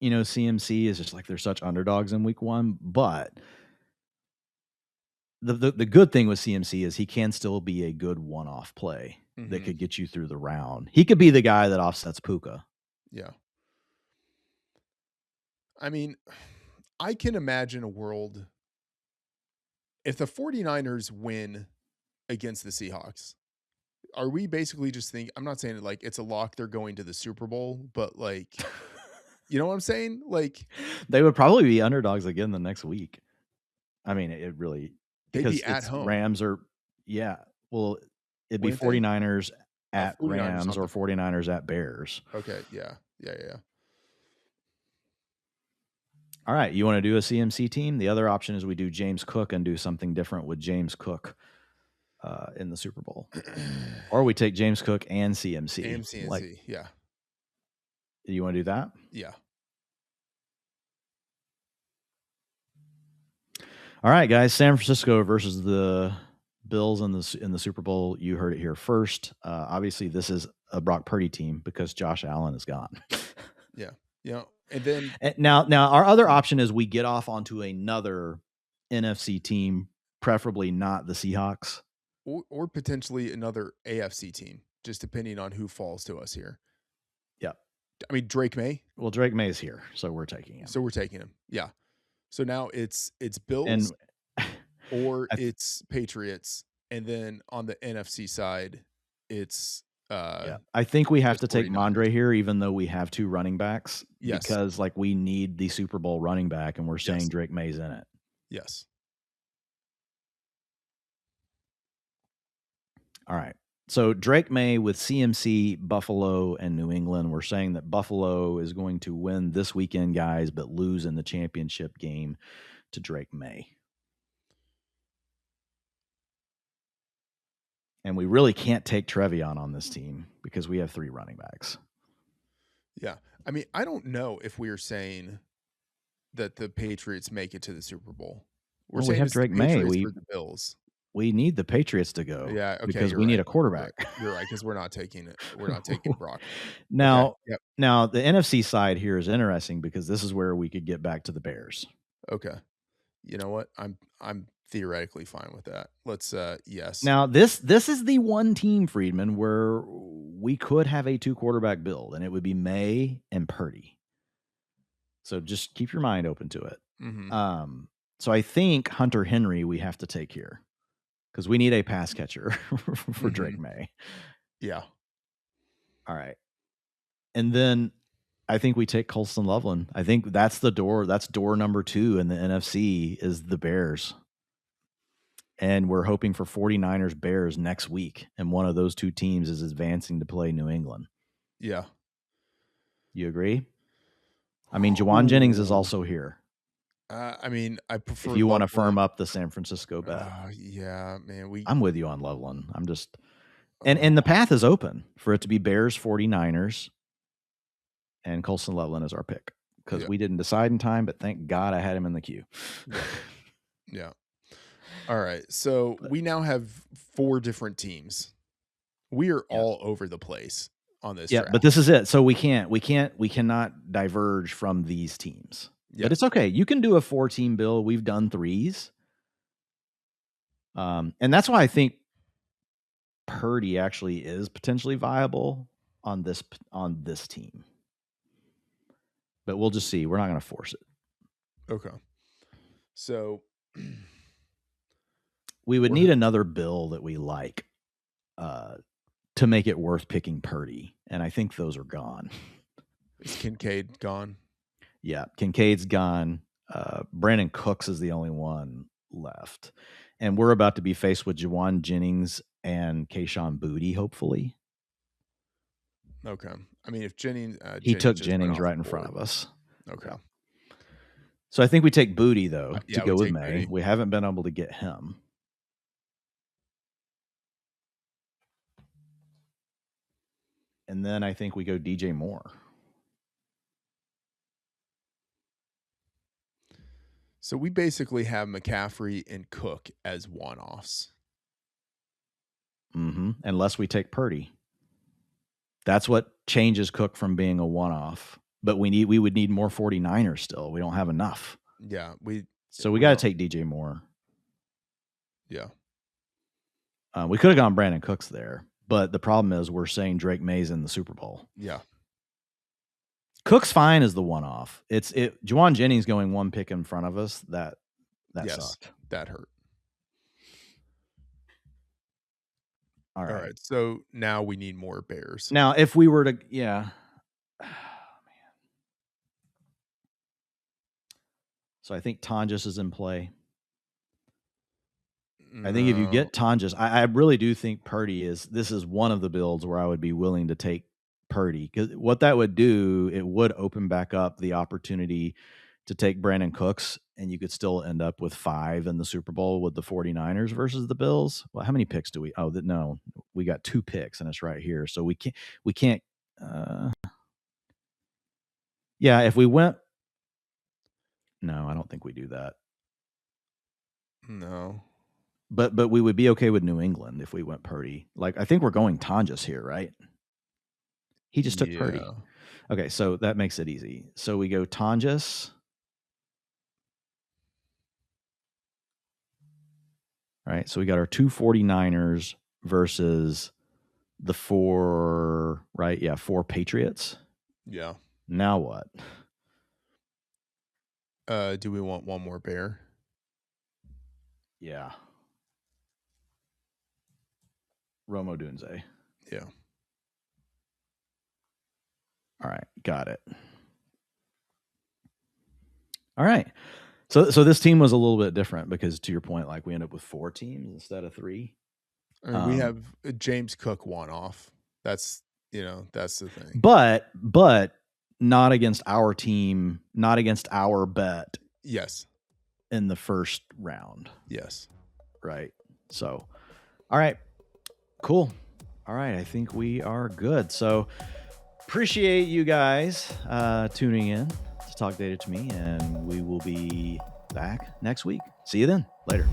CMC is just like they're such underdogs in week 1. But the good thing with CMC is he can still be a good one-off play that could get you through the round. He could be the guy that offsets Puka. Yeah. I mean, I can imagine a world if the 49ers win against the Seahawks. Are we basically just thinking, I'm not saying like it's a lock they're going to the Super Bowl, but like, you know what I'm saying? Like they would probably be underdogs again the next week. I mean, it really, they'd be at home. Rams are, well, it'd be 49ers at 49ers Rams or 49ers at Bears. Okay. Yeah. All right. You want to do a CMC team? The other option is we do James Cook and do something different with James Cook. in the Super Bowl. Or we take James Cook and CMC. AMC, Like, yeah. You want to do that? Yeah. All right, guys. San Francisco versus the Bills in the Super Bowl. You heard it here first. Obviously, this is a Brock Purdy team because Josh Allen is gone. Yeah. Yeah. And then now our other option is we get off onto another NFC team, preferably not the Seahawks. Or potentially another AFC team, just depending on who falls to us here. Yeah. I mean, Drake May. Well, Drake May is here, so we're taking him. Yeah. So now it's Bills or it's Patriots. And then on the NFC side, it's I think we have to take Mondre here, even though we have 2 running backs. Yes. Because like we need the Super Bowl running back, and we're saying Drake May's in it. Yes. All right. So Drake May with CMC, Buffalo, and New England. We're saying that Buffalo is going to win this weekend, guys, but lose in the championship game to Drake May. And we really can't take Trevion on this team because we have 3 running backs. Yeah. I mean, I don't know if we are saying that the Patriots make it to the Super Bowl. Saying we have Drake May. For the Bills. We need the Patriots to go. Yeah, okay, because we need a quarterback. You're right, because we're not taking it. We're not taking Brock. Now, Now the NFC side here is interesting because this is where we could get back to the Bears. Okay. You know what? I'm theoretically fine with that. Let's yes. Now this is the one team, Freedman, where we could have a 2 quarterback build, and it would be May and Purdy. So just keep your mind open to it. Mm-hmm. So I think Hunter Henry we have to take here because we need a pass catcher for Drake May. Yeah. All right. And then I think we take Colston Loveland. I think that's the door. That's door number 2 in the NFC is the Bears. And we're hoping for 49ers Bears next week. And one of those 2 teams is advancing to play New England. Yeah. You agree? I mean, Juwan Jennings is also here. I mean, I prefer if you want to firm up the San Francisco bet. Yeah, man. I'm with you on Loveland. I'm just and the path is open for it to be Bears 49ers. And Colston Loveland is our pick because we didn't decide in time, but thank God I had him in the queue. Yeah. All right. So we now have 4 different teams. We are all over the place on this. Yeah, but this is it. So we cannot diverge from these teams. But it's okay. You can do a 4-team build. We've done 3s. And that's why I think Purdy actually is potentially viable on this team. But we'll just see. We're not going to force it. Okay. So we would need another bill that we like to make it worth picking Purdy. And I think those are gone. Is Kincaid gone? Yeah, Kincaid's gone. Brandon Cooks is the only one left. And we're about to be faced with Juwan Jennings and Kayshon Boutte, hopefully. Okay. I mean, if Jennings... he took Jennings right in front of us. Okay. Yeah. So I think we take Boutte, though, to go with May. Boutte. We haven't been able to get him. And then I think we go DJ Moore. So we basically have McCaffrey and Cook as one-offs. Unless we take Purdy. That's what changes Cook from being a one-off. But we would need more 49ers still. We don't have enough. Yeah. We got to take DJ Moore. Yeah. We could have gone Brandon Cooks there. But the problem is we're saying Drake May's in the Super Bowl. Yeah. Cook's fine as the one-off. Juwan Jennings going 1 pick in front of us. That sucked. That hurt. All right. So now we need more Bears. Now, if we were to, So I think Tonjes is in play. I think if you get Tonjes, I really do think Purdy this is one of the builds where I would be willing to take Purdy, because what that would do, it would open back up the opportunity to take Brandon Cooks, and you could still end up with 5 in the Super Bowl with the 49ers versus the Bills. Well, how many picks do we? Oh, no, we got 2 picks, and it's right here. So we can't. Yeah, if we went, no, I don't think we do that. No. But we would be okay with New England if we went Purdy. Like, I think we're going Tonjes here, right? He just took Purdy. Okay, so that makes it easy. So we go Tonjes. All right, so we got our 2 49ers versus the 4, right? Yeah, 4 Patriots. Yeah. Now what? Do we want one more Bear? Yeah. Romo Dunze. Yeah. All right, got it. All right. So this team was a little bit different because, to your point, like, we end up with 4 teams instead of 3. I mean, we have James Cook one off. That's the thing. But not against our team, not against our bet. Yes. In the first round. Yes. Right. So, all right. Cool. All right. I think we are good. So, appreciate you guys tuning in to Talk Data to Me, and we will be back next week. See you then. Later.